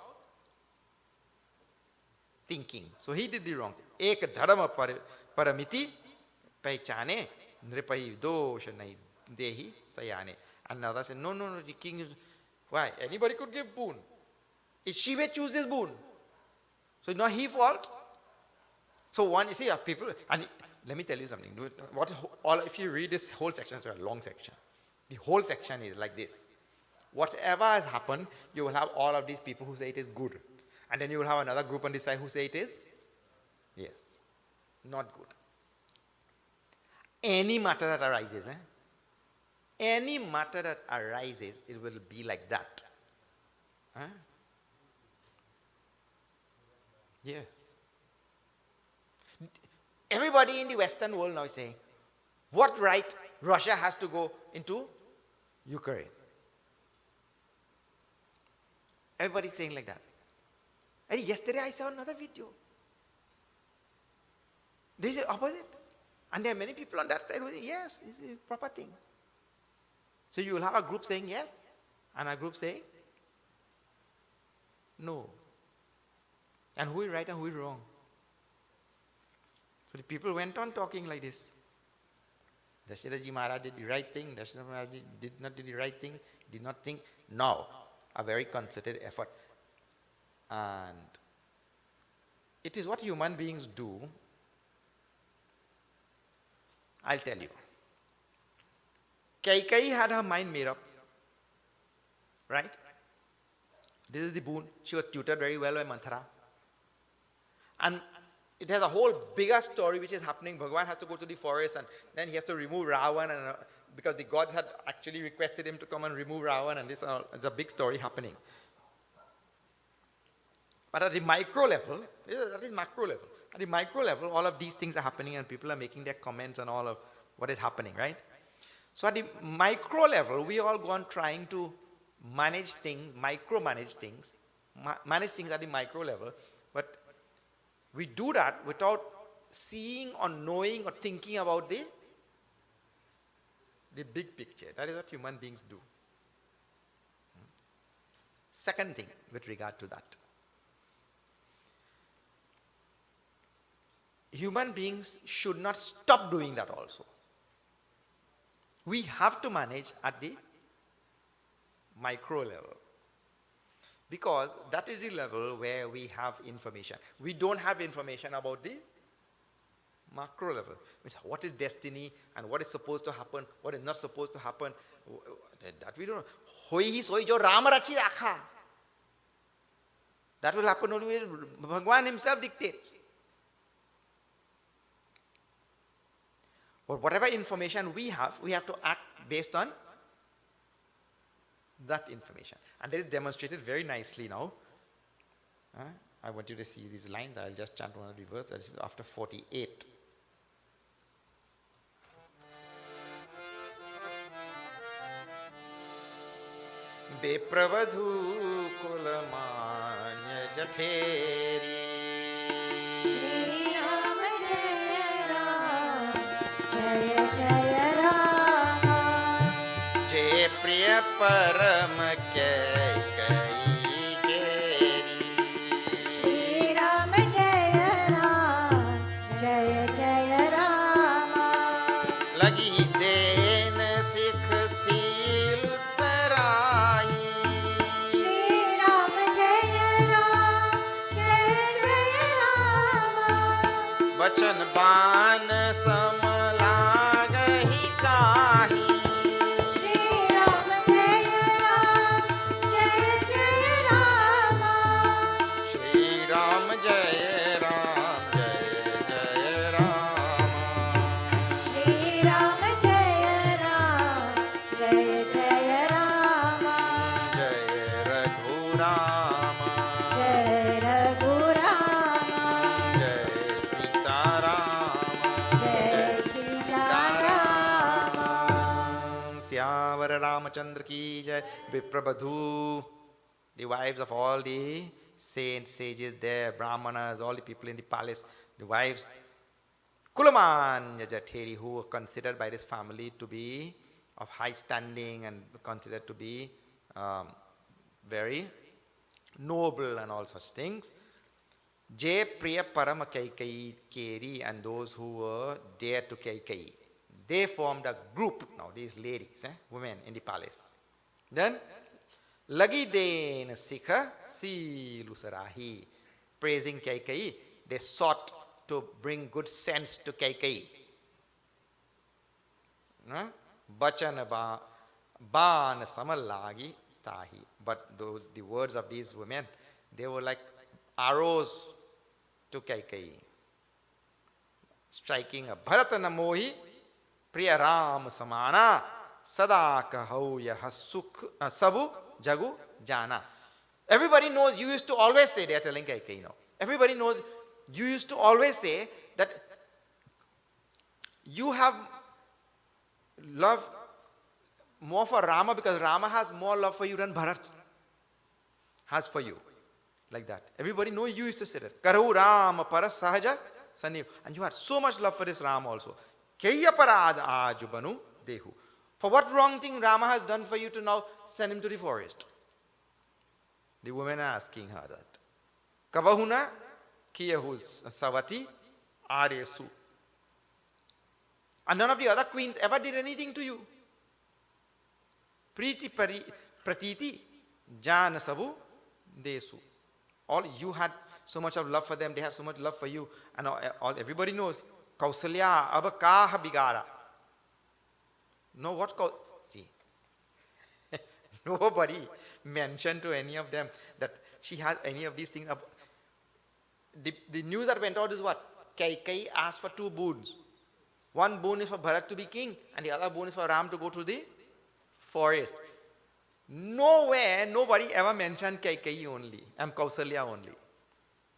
thinking. So he did the wrong thing. Ek dharma paramiti pehchane nripai dosha nahi dehi sayane. Another said, no, the king is... Why? Anybody could give boon. If she may choose this boon. So it's not his fault. So one, you see, people... And let me tell you something. If you read this whole section, it's a long section. The whole section is like this. Whatever has happened, you will have all of these people who say it is good. And then you will have another group on this side who say it is, yes, not good. Any matter that arises, any matter that arises, it will be like that. Yes. Everybody in the Western world now is saying, what right Russia has to go into Ukraine? Everybody is saying like that. And yesterday I saw another video. This is opposite. And there are many people on that side who say, yes, this is a proper thing. So you will have a group saying yes, and a group saying no. And who is right and who is wrong? So the people went on talking like this. Dasharaji Maharaj did the right thing, Dasharaji Maharaj did not do the right thing, did not think. Now, a very concerted effort. And it is what human beings do. I'll tell you. Kaikai had her mind made up. Right? This is the boon. She was tutored very well by Manthara. And it has a whole bigger story which is happening. Bhagwan has to go to the forest and then he has to remove Ravan, and because the gods had actually requested him to come and remove Ravan, and this is a big story happening. But at the micro level, that is macro level. At the micro level, all of these things are happening and people are making their comments on all of what is happening, right? So at the micro level, we all go on trying to manage things, micromanage things, manage things at the micro level, but we do that without seeing or knowing or thinking about the big picture. That is what human beings do. Second thing with regard to that. Human beings should not stop doing that also. We have to manage at the micro level. Because that is the level where we have information. We don't have information about the macro level. What is destiny and what is supposed to happen, what is not supposed to happen. That we don't know. Hoi hi soi jo Rama rachi rakha. That will happen only when Bhagwan himself dictates. But whatever information we have to act based on that information. And that is demonstrated very nicely now. I want you to see these lines. I'll just chant one of the verses. This is after 48. Bepravadhu kulamanya jatheri Shri Ram Jaya Ram Jaya Jaya Rama Jai Priya Param Kaikai Geri Shri Ram Jaya Ram Jaya लगी then Sikh seal सराही श्री राम जय राम बचन बान सम लागहि ताहि श्री राम जय राम श्री राम जय राम श्री राम जय राम जय रघुराम जय रघुराम जय सीताराम जय Sitaram Syamvar Ramachandra ki jai. Viprabadhu, the wives of all the saints, sages there, brahmanas, all the people in the palace, the wives, Kulamanya Jatheri, who were considered by this family to be of high standing and considered to be very noble and all such things. Jay Priya Parama Kaikai Keri and those who were dear to Kaikai. They formed a group, now these ladies, women in the palace. Then, Lagi Den Sikha Silusarahi, praising Kaikai, they sought to bring good sense to Kaikai. Bachana Ban Samalagi Tahi. But the words of these women, they were like arrows to Kaikai, striking a Bharatana Mohi Priya Ram Samana Sada Kahau Yaha Sukh Sabu Jagu Jana. Everybody knows you used to always say, they are telling Kaikai now. Everybody knows you used to always say that you have love more for Rama because Rama has more love for you than Bharat has for you. Like that. Everybody knows you used to say that. Karu Rama Paras Sahaja Saniv. And you had so much love for this Rama also. Kaya Parad Ajubanu Dehu. For what wrong thing Rama has done for you to now send him to the forest? The women are asking her that. Kavahuna Kiyahu Savati Aresu. And none of the other queens ever did anything to you. Priti Pratiti Jana Sabu Desu. All you had so much of love for them, they have so much love for you, and everybody knows. Kausalya abakaha bigara. No, what see? Nobody mentioned to any of them that she has any of these things. The news that went out is what? Kaikai asked for 2 boons. One boon is for Bharat to be king, and the other boon is for Ram to go to the forest. Nowhere, nobody ever mentioned Kaikai only, Kausalya only.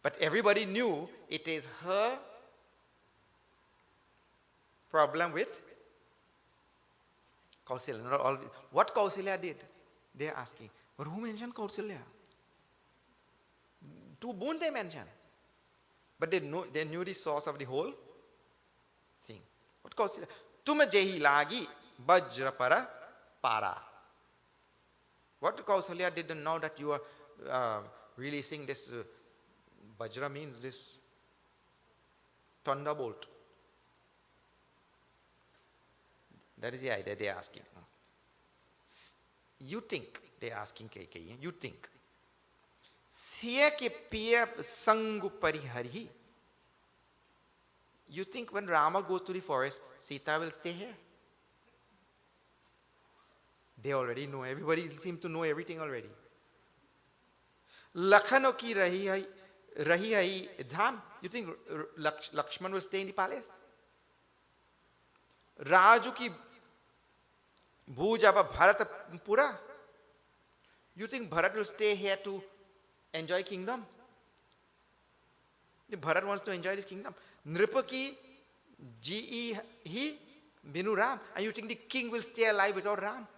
But everybody knew it is her problem with Kausalya. Not all, what Kausalya did, they are asking. But who mentioned Kausalya? 2 boon they mentioned. But they knew the source of the whole thing. What Kausalya? Tuma jehi lagi bajra para. What Kausalya did now that you are releasing this, Vajra means this thunderbolt. That is the idea they are asking. You think, they are asking Kaikai, you think. Siya ke piya sangu parihari. You think when Rama goes to the forest, Sita will stay here? They already know. Everybody seems to know everything already. Lakhano ki rahi hai dham. You think Lakshman will stay in the palace? Raju ki bhujaba Bharatapura. You think Bharat will stay here to enjoy kingdom? If Bharat wants to enjoy this kingdom. Nripaki ji hi binu Ram. And you think the king will stay alive without Ram?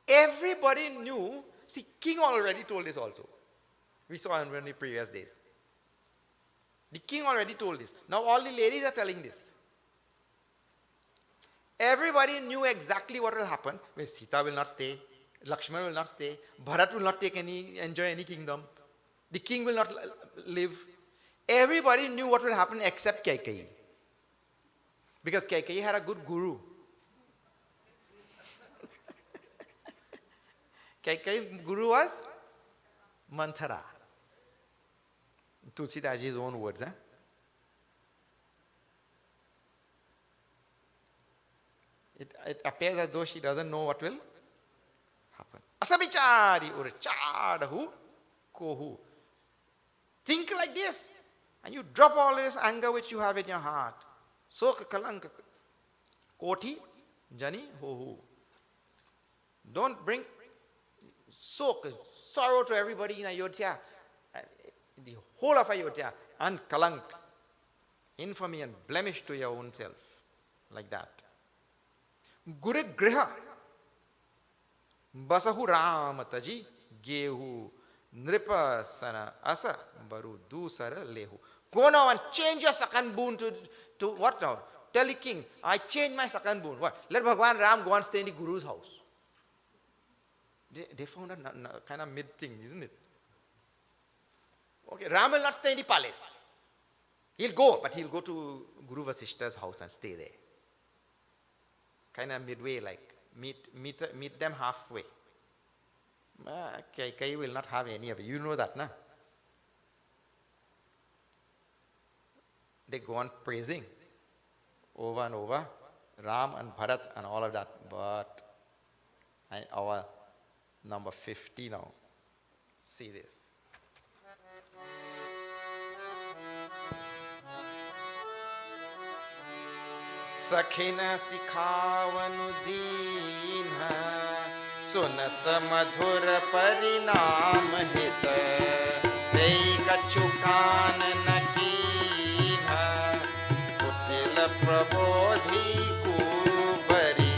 Everybody knew. See, king already told this also. We saw in the previous days. The king already told this. Now all the ladies are telling this. Everybody knew exactly what will happen. When Sita will not stay, Lakshmana will not stay, Bharat will not enjoy any kingdom, the king will not live. Everybody knew what will happen except Kaikai. Because Kaikai had a good guru. Kaikai guru was Manthara. Tulsidaji's own words. It appears as though she doesn't know what will happen. Asabichari urchadahu kohu. Think like this, and you drop all this anger which you have in your heart. Sok kalanka koti jani hohu. Don't bring sorrow to everybody in Ayodhya, the whole of Ayodhya, and kalank, infamy and blemish to your own self, like that. Guru Griha Basahu Ramataji Gehu Nripa Sana Asa Baru Dusara Lehu. Go now and change your second boon to what now? Tell the king, I change my second boon. What? Let Bhagwan Ram go and stay in the Guru's house. They found a kind of mid thing, isn't it? Okay, Ram will not stay in the palace. He'll go, but he'll go to Guru Vasishta's house and stay there. Kind of midway, like meet them halfway. Kaikai will not have any of it. You know that, na? They go on praising over and over, Ram and Bharat and all of that. But our number 50 now. See this. Sakhina sikhawanu deenha sunat madhur parinam hita dei kachukan nakinha kutil prabodhi kubari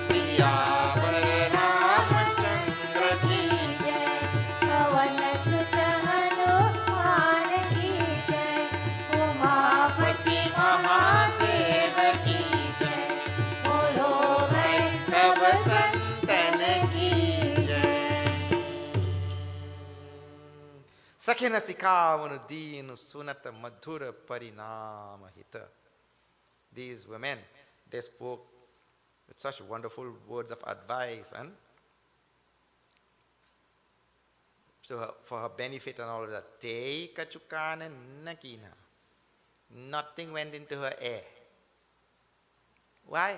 siyavar ramchandra ki jai pavan sut hanuman ki jai umapati mahadev ki jai bolo bhai sab santan ki jai. Sakhina sikhawanu deenu sunata madhura parinama hita. These women, they spoke with such wonderful words of advice and so for her benefit and all of that. Te kachukana nakina. Nothing went into her air. Why?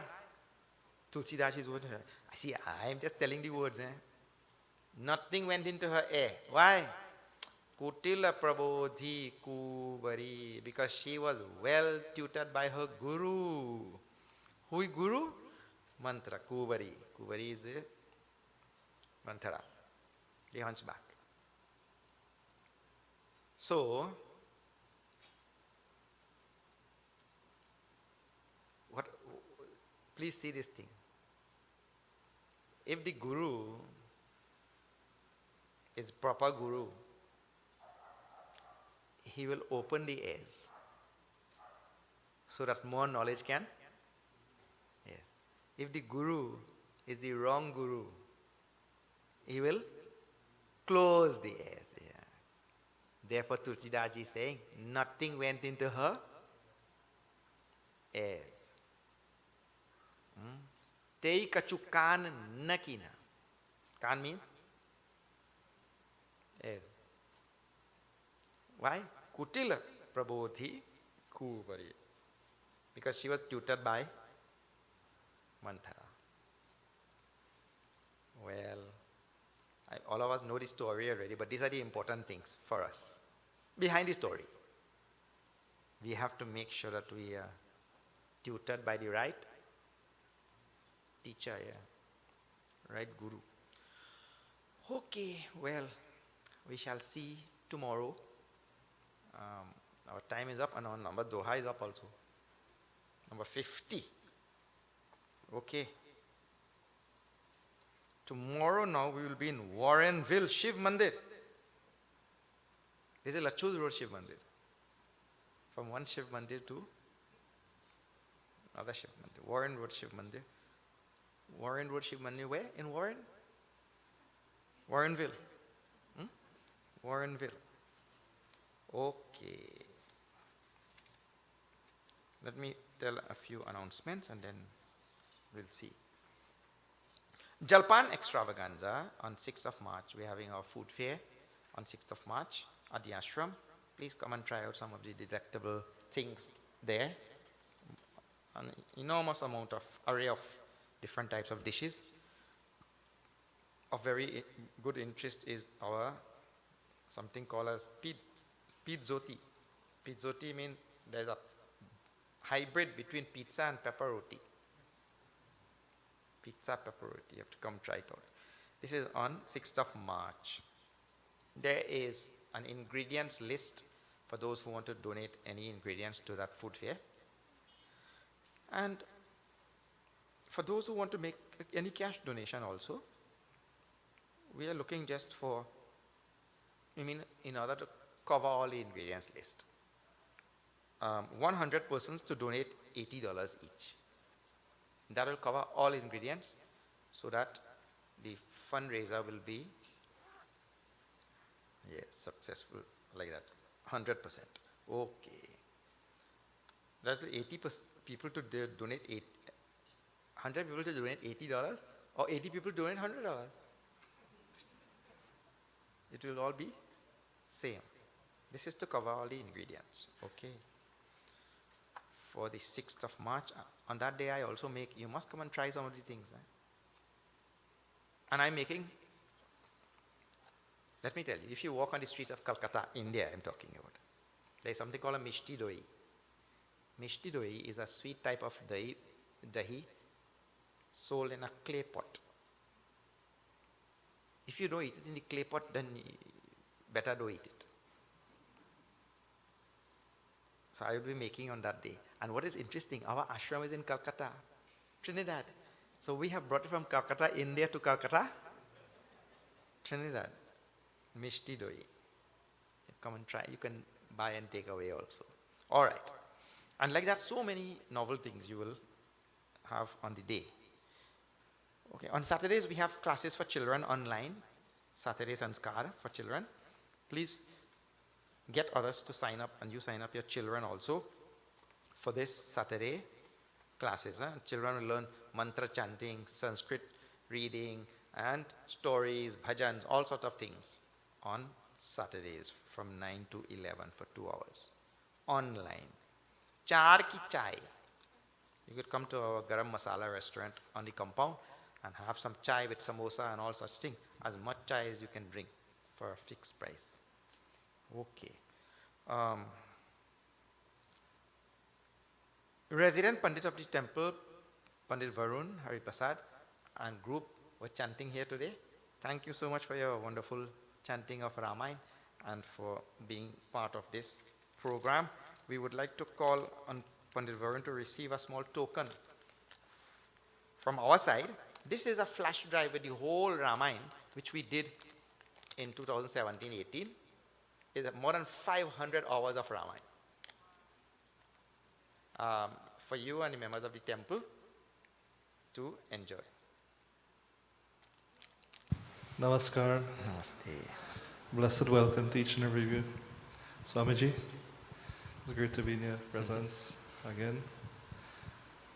Tulsidaji's words. I see, I am just telling the words. Nothing went into her air. Why? Kutila prabodhi kubari. Because she was well tutored by her guru. Who is guru? Mantra, kubari. Kubari is a mantra, the hunchback. So, please see this thing. If the guru is proper guru, he will open the ears so that more knowledge can. Yes. If the guru is the wrong guru, he will close the ears. Yeah. Therefore, Tulsidaji is saying, nothing went into her ears. Tei kachukan nakina. Kan mean? Ears. Why? Kutila prabodhi kubari. Because she was tutored by Manthara. Well, all of us know the story already, but these are the important things for us. Behind the story, we have to make sure that we are tutored by the right teacher, right guru. Okay, well, we shall see tomorrow. Our time is up and our number Doha is up also. Number 50. Okay. Tomorrow now we will be in Warrenville, Shiv Mandir. This is Latchoos Road Shiv Mandir. From one Shiv Mandir to another Shiv Mandir. Warren Road Shiv Mandir. Warren Road Shiv Mandir where? In Warren? Warrenville. Warrenville. Okay. Let me tell a few announcements and then we'll see. Jalpan extravaganza on 6th of March. We're having our food fair on 6th of March at the ashram. Please come and try out some of the delectable things there. An enormous amount of array of different types of dishes. Of very good interest is our something called as pizzoti. Pizzoti means there's a hybrid between pizza and pepperoni. Pizza pepperoni. You have to come try it out. This is on 6th of March. There is an ingredients list for those who want to donate any ingredients to that food fair. And for those who want to make any cash donation also, we are looking just for, in order to cover all the ingredients list. 100 persons to donate $80 each. That will cover all ingredients so that the fundraiser will be successful like that. 100%. Okay. That 80 people to donate 100 people to donate $80 or 80 people donate $100. It will all be same. This is to cover all the ingredients. Okay. For the 6th of March, on that day I also make, you must come and try some of the things. And I'm making, let me tell you, if you walk on the streets of Calcutta, India I'm talking about, there's something called a mishti doi. Mishti doi is a sweet type of dahi sold in a clay pot. If you don't eat it in the clay pot, then better don't eat it. So I will be making on that day. And what is interesting, our ashram is in Calcutta, Trinidad. So we have brought it from Calcutta, India to Calcutta, Trinidad. Mishti doi. Come and try. You can buy and take away also. All right. And like that, so many novel things you will have on the day. Okay. On Saturdays, we have classes for children online. Saturday Sanskar for children. Please get others to sign up, and you sign up your children also for this Saturday classes. Children will learn mantra chanting, Sanskrit reading, and stories, bhajans, all sorts of things on Saturdays from 9 to 11 for 2 hours. Online. Char ki chai. You could come to our garam masala restaurant on the compound and have some chai with samosa and all such things. As much chai as you can drink for a fixed price. Okay. Resident Pandit of the temple, Pandit Varun, Harripersad, and group were chanting here today. Thank you so much for your wonderful chanting of Ramayana and for being part of this program. We would like to call on Pandit Varun to receive a small token from our side. This is a flash drive with the whole Ramayana, which we did in 2017-18. It's more than 500 hours of Ramayana. For you and the members of the temple to enjoy. Namaskar. Namaste. Blessed welcome to each and every of you. Swamiji, it's great to be in your presence again.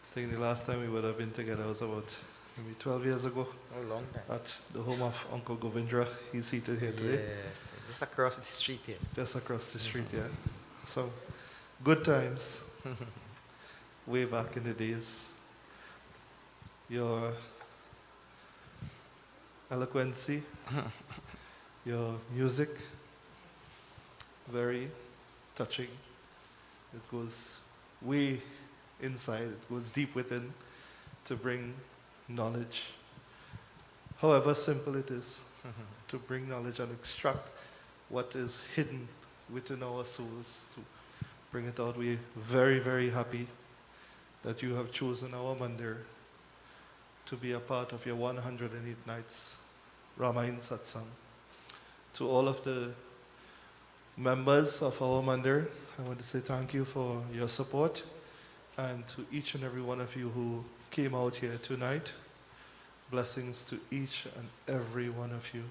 I think the last time we would have been together was about maybe 12 years ago. Oh, long time. At the home of Uncle Govindra. He's seated here today. Yeah, just across the street here. Just across the street, yeah. So, good times. Way back in the days. Your eloquency, your music, very touching. It goes way inside, it goes deep within to bring knowledge, however simple it is, to bring knowledge and extract what is hidden within our souls, to bring it out. We're very, very happy that you have chosen our Mandir to be a part of your 108 nights Ramayana Satsang. To all of the members of our Mandir, I want to say thank you for your support, and to each and every one of you who came out here tonight. Blessings to each and every one of you.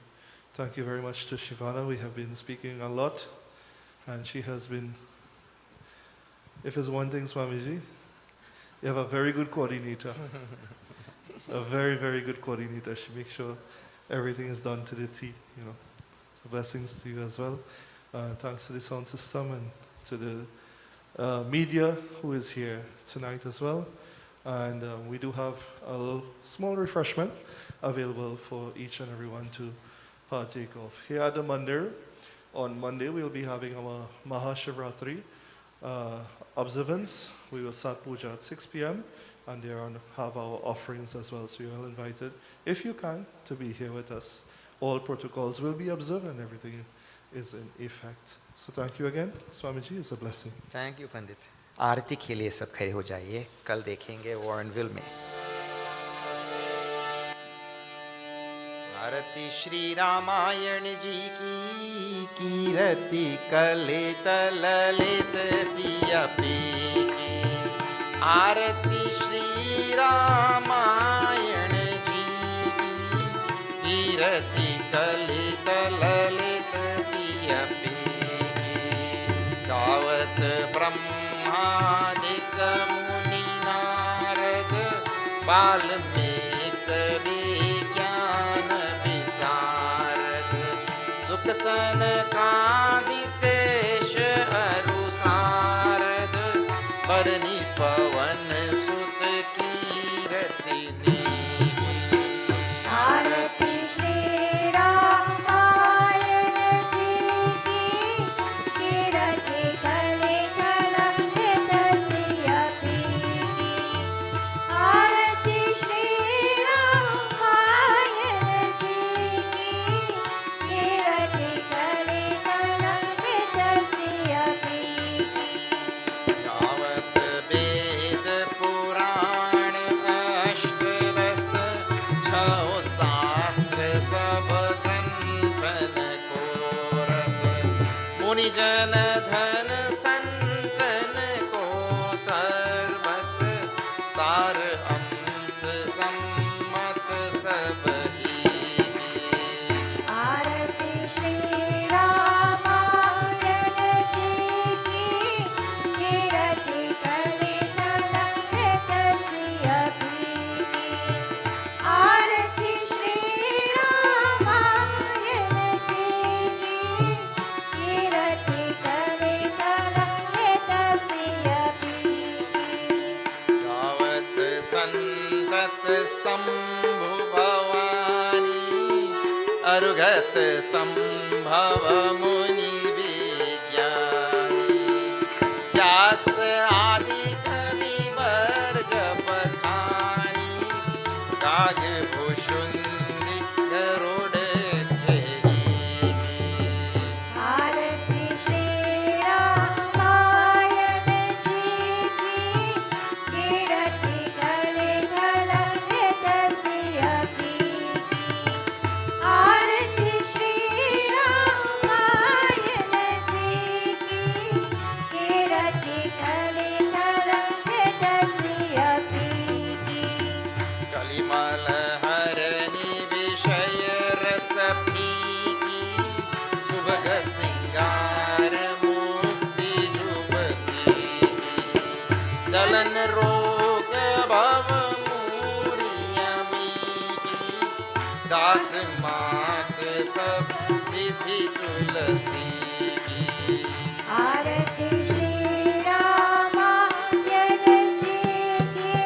Thank you very much to Shivana. We have been speaking a lot, and she has been, if it's one thing, Swamiji, You have a very good coordinator. A very, very good coordinator. She makes sure everything is done to the T, you know. So blessings to you as well. Thanks to the sound system and to the media who is here tonight as well. And we do have a small refreshment available for each and everyone to partake of. Here at the Mandir, on Monday we'll be having our Mahashivratri observance. We will start puja at 6 p.m. and there have our offerings as well. So you're all invited, if you can, to be here with us. All protocols will be observed and everything is in effect. So thank you again. Swamiji, it's a blessing. Thank you, Pandit. आरती के लिए सब खड़े हो जाइए, कल देखेंगे वारनविल में। आरती श्री रामायण जी की, कीरति कलित ललित सियपी की। आरती श्री रामायण जी की, कीरति कलित ललित सियपी की। गावत ब्रह्मादिक मुनि नारद, वाल्मीकि विज्ञान विशारद, सुख सनकादि शेष अरु सारद, बरनी पवन सुत कीरति नीकी। आरती श्री रामायण जी की, कीरति कलित ललित सियपी की। आरती श्री रामायण जी की, कीरति कलित ललित सियपी की। गावत वेद पुराण अष्टदश, छौ शास्त्र सब ग्रंथन को रस। मुनि जन धन संतन को सर्वस, सार अंश सम्मत सब ही। आरती श्री रामायण जी की, कीरति कलित ललित सियपी की। आरती श्री रामायण जी की, कीरति कलित ललित सियपी की। गावत संतत शंभु भवानी, अरुगत संभव मुनि विज्ञानी। व्यास आदि कवि वर्ग बखानी, काग भूषुंडि गरुड़ खेही। आरती श्री रामायण जी की, कीरति कलित ललित सियपी की। आरती श्री रामायण जी की, कीरति कलित ललित सियपी की। कलिमल हरनि विषय रस फीकी, सुभग सिंगार मुक्ति जुबती। दलन रोग भव मूर्यमीकी, दात मात सब विधि तुलसी की। आरती श्री रामायण जी की,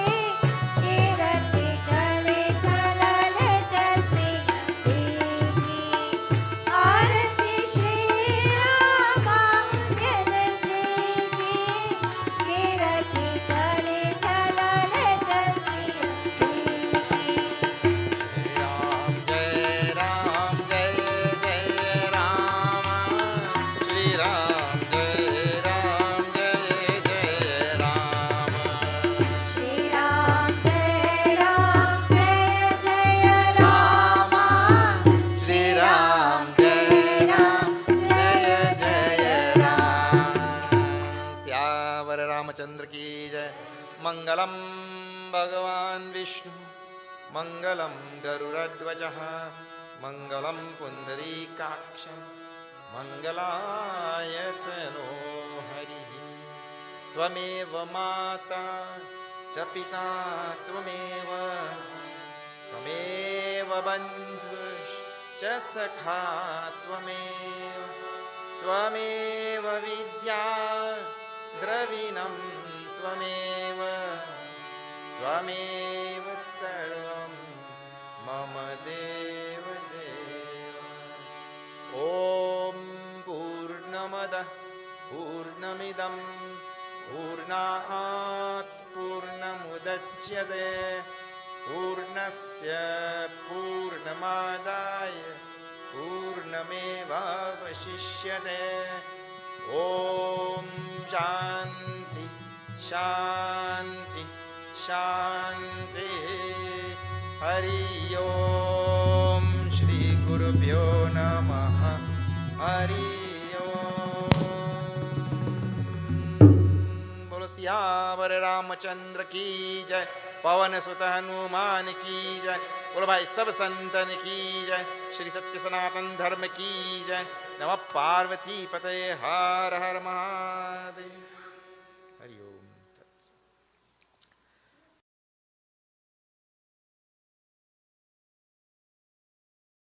कीरति कलित ललित सियपी की। आरती श्री रामायण जी की, कीरति कलित ललित सियपी की। राम जय राम जय जय राम, श्री राम जय जय राम। श्री राम जय जय राम, श्री राम जय जय राम। श्यावर रामचंद्र की जय। मंगलम भगवान विष्णु, मंगलम गरुड़ध्वजः, मंगलम पुंडरीकाक्षं, मंगलाय तनो हरिः। त्वमेव माता च पिता त्वमेव त्वमेव बन्धुश्च सखा त्वमेव त्वमेव विद्या द्रविणं त्वमेव त्वमेव सर्वं मम देव देव। ॐ पूर्णमदः पूर्णमिदं पूर्णात् पूर्णमुदच्यते पूर्णस्य पूर्णमादाय पूर्णमेवावशिष्यते। ॐ शान्ति शान्ति शान्ति। हरि ओम श्री गुरुभ्यो नमः। हरि सियावर रामचंद्र की जय, पवन सुत हनुमान की जय, बोलो भाई सब संतन की जय, श्री सत्य सनातन धर्म की जय। नमः पार्वती पतये, हर हर महादेव।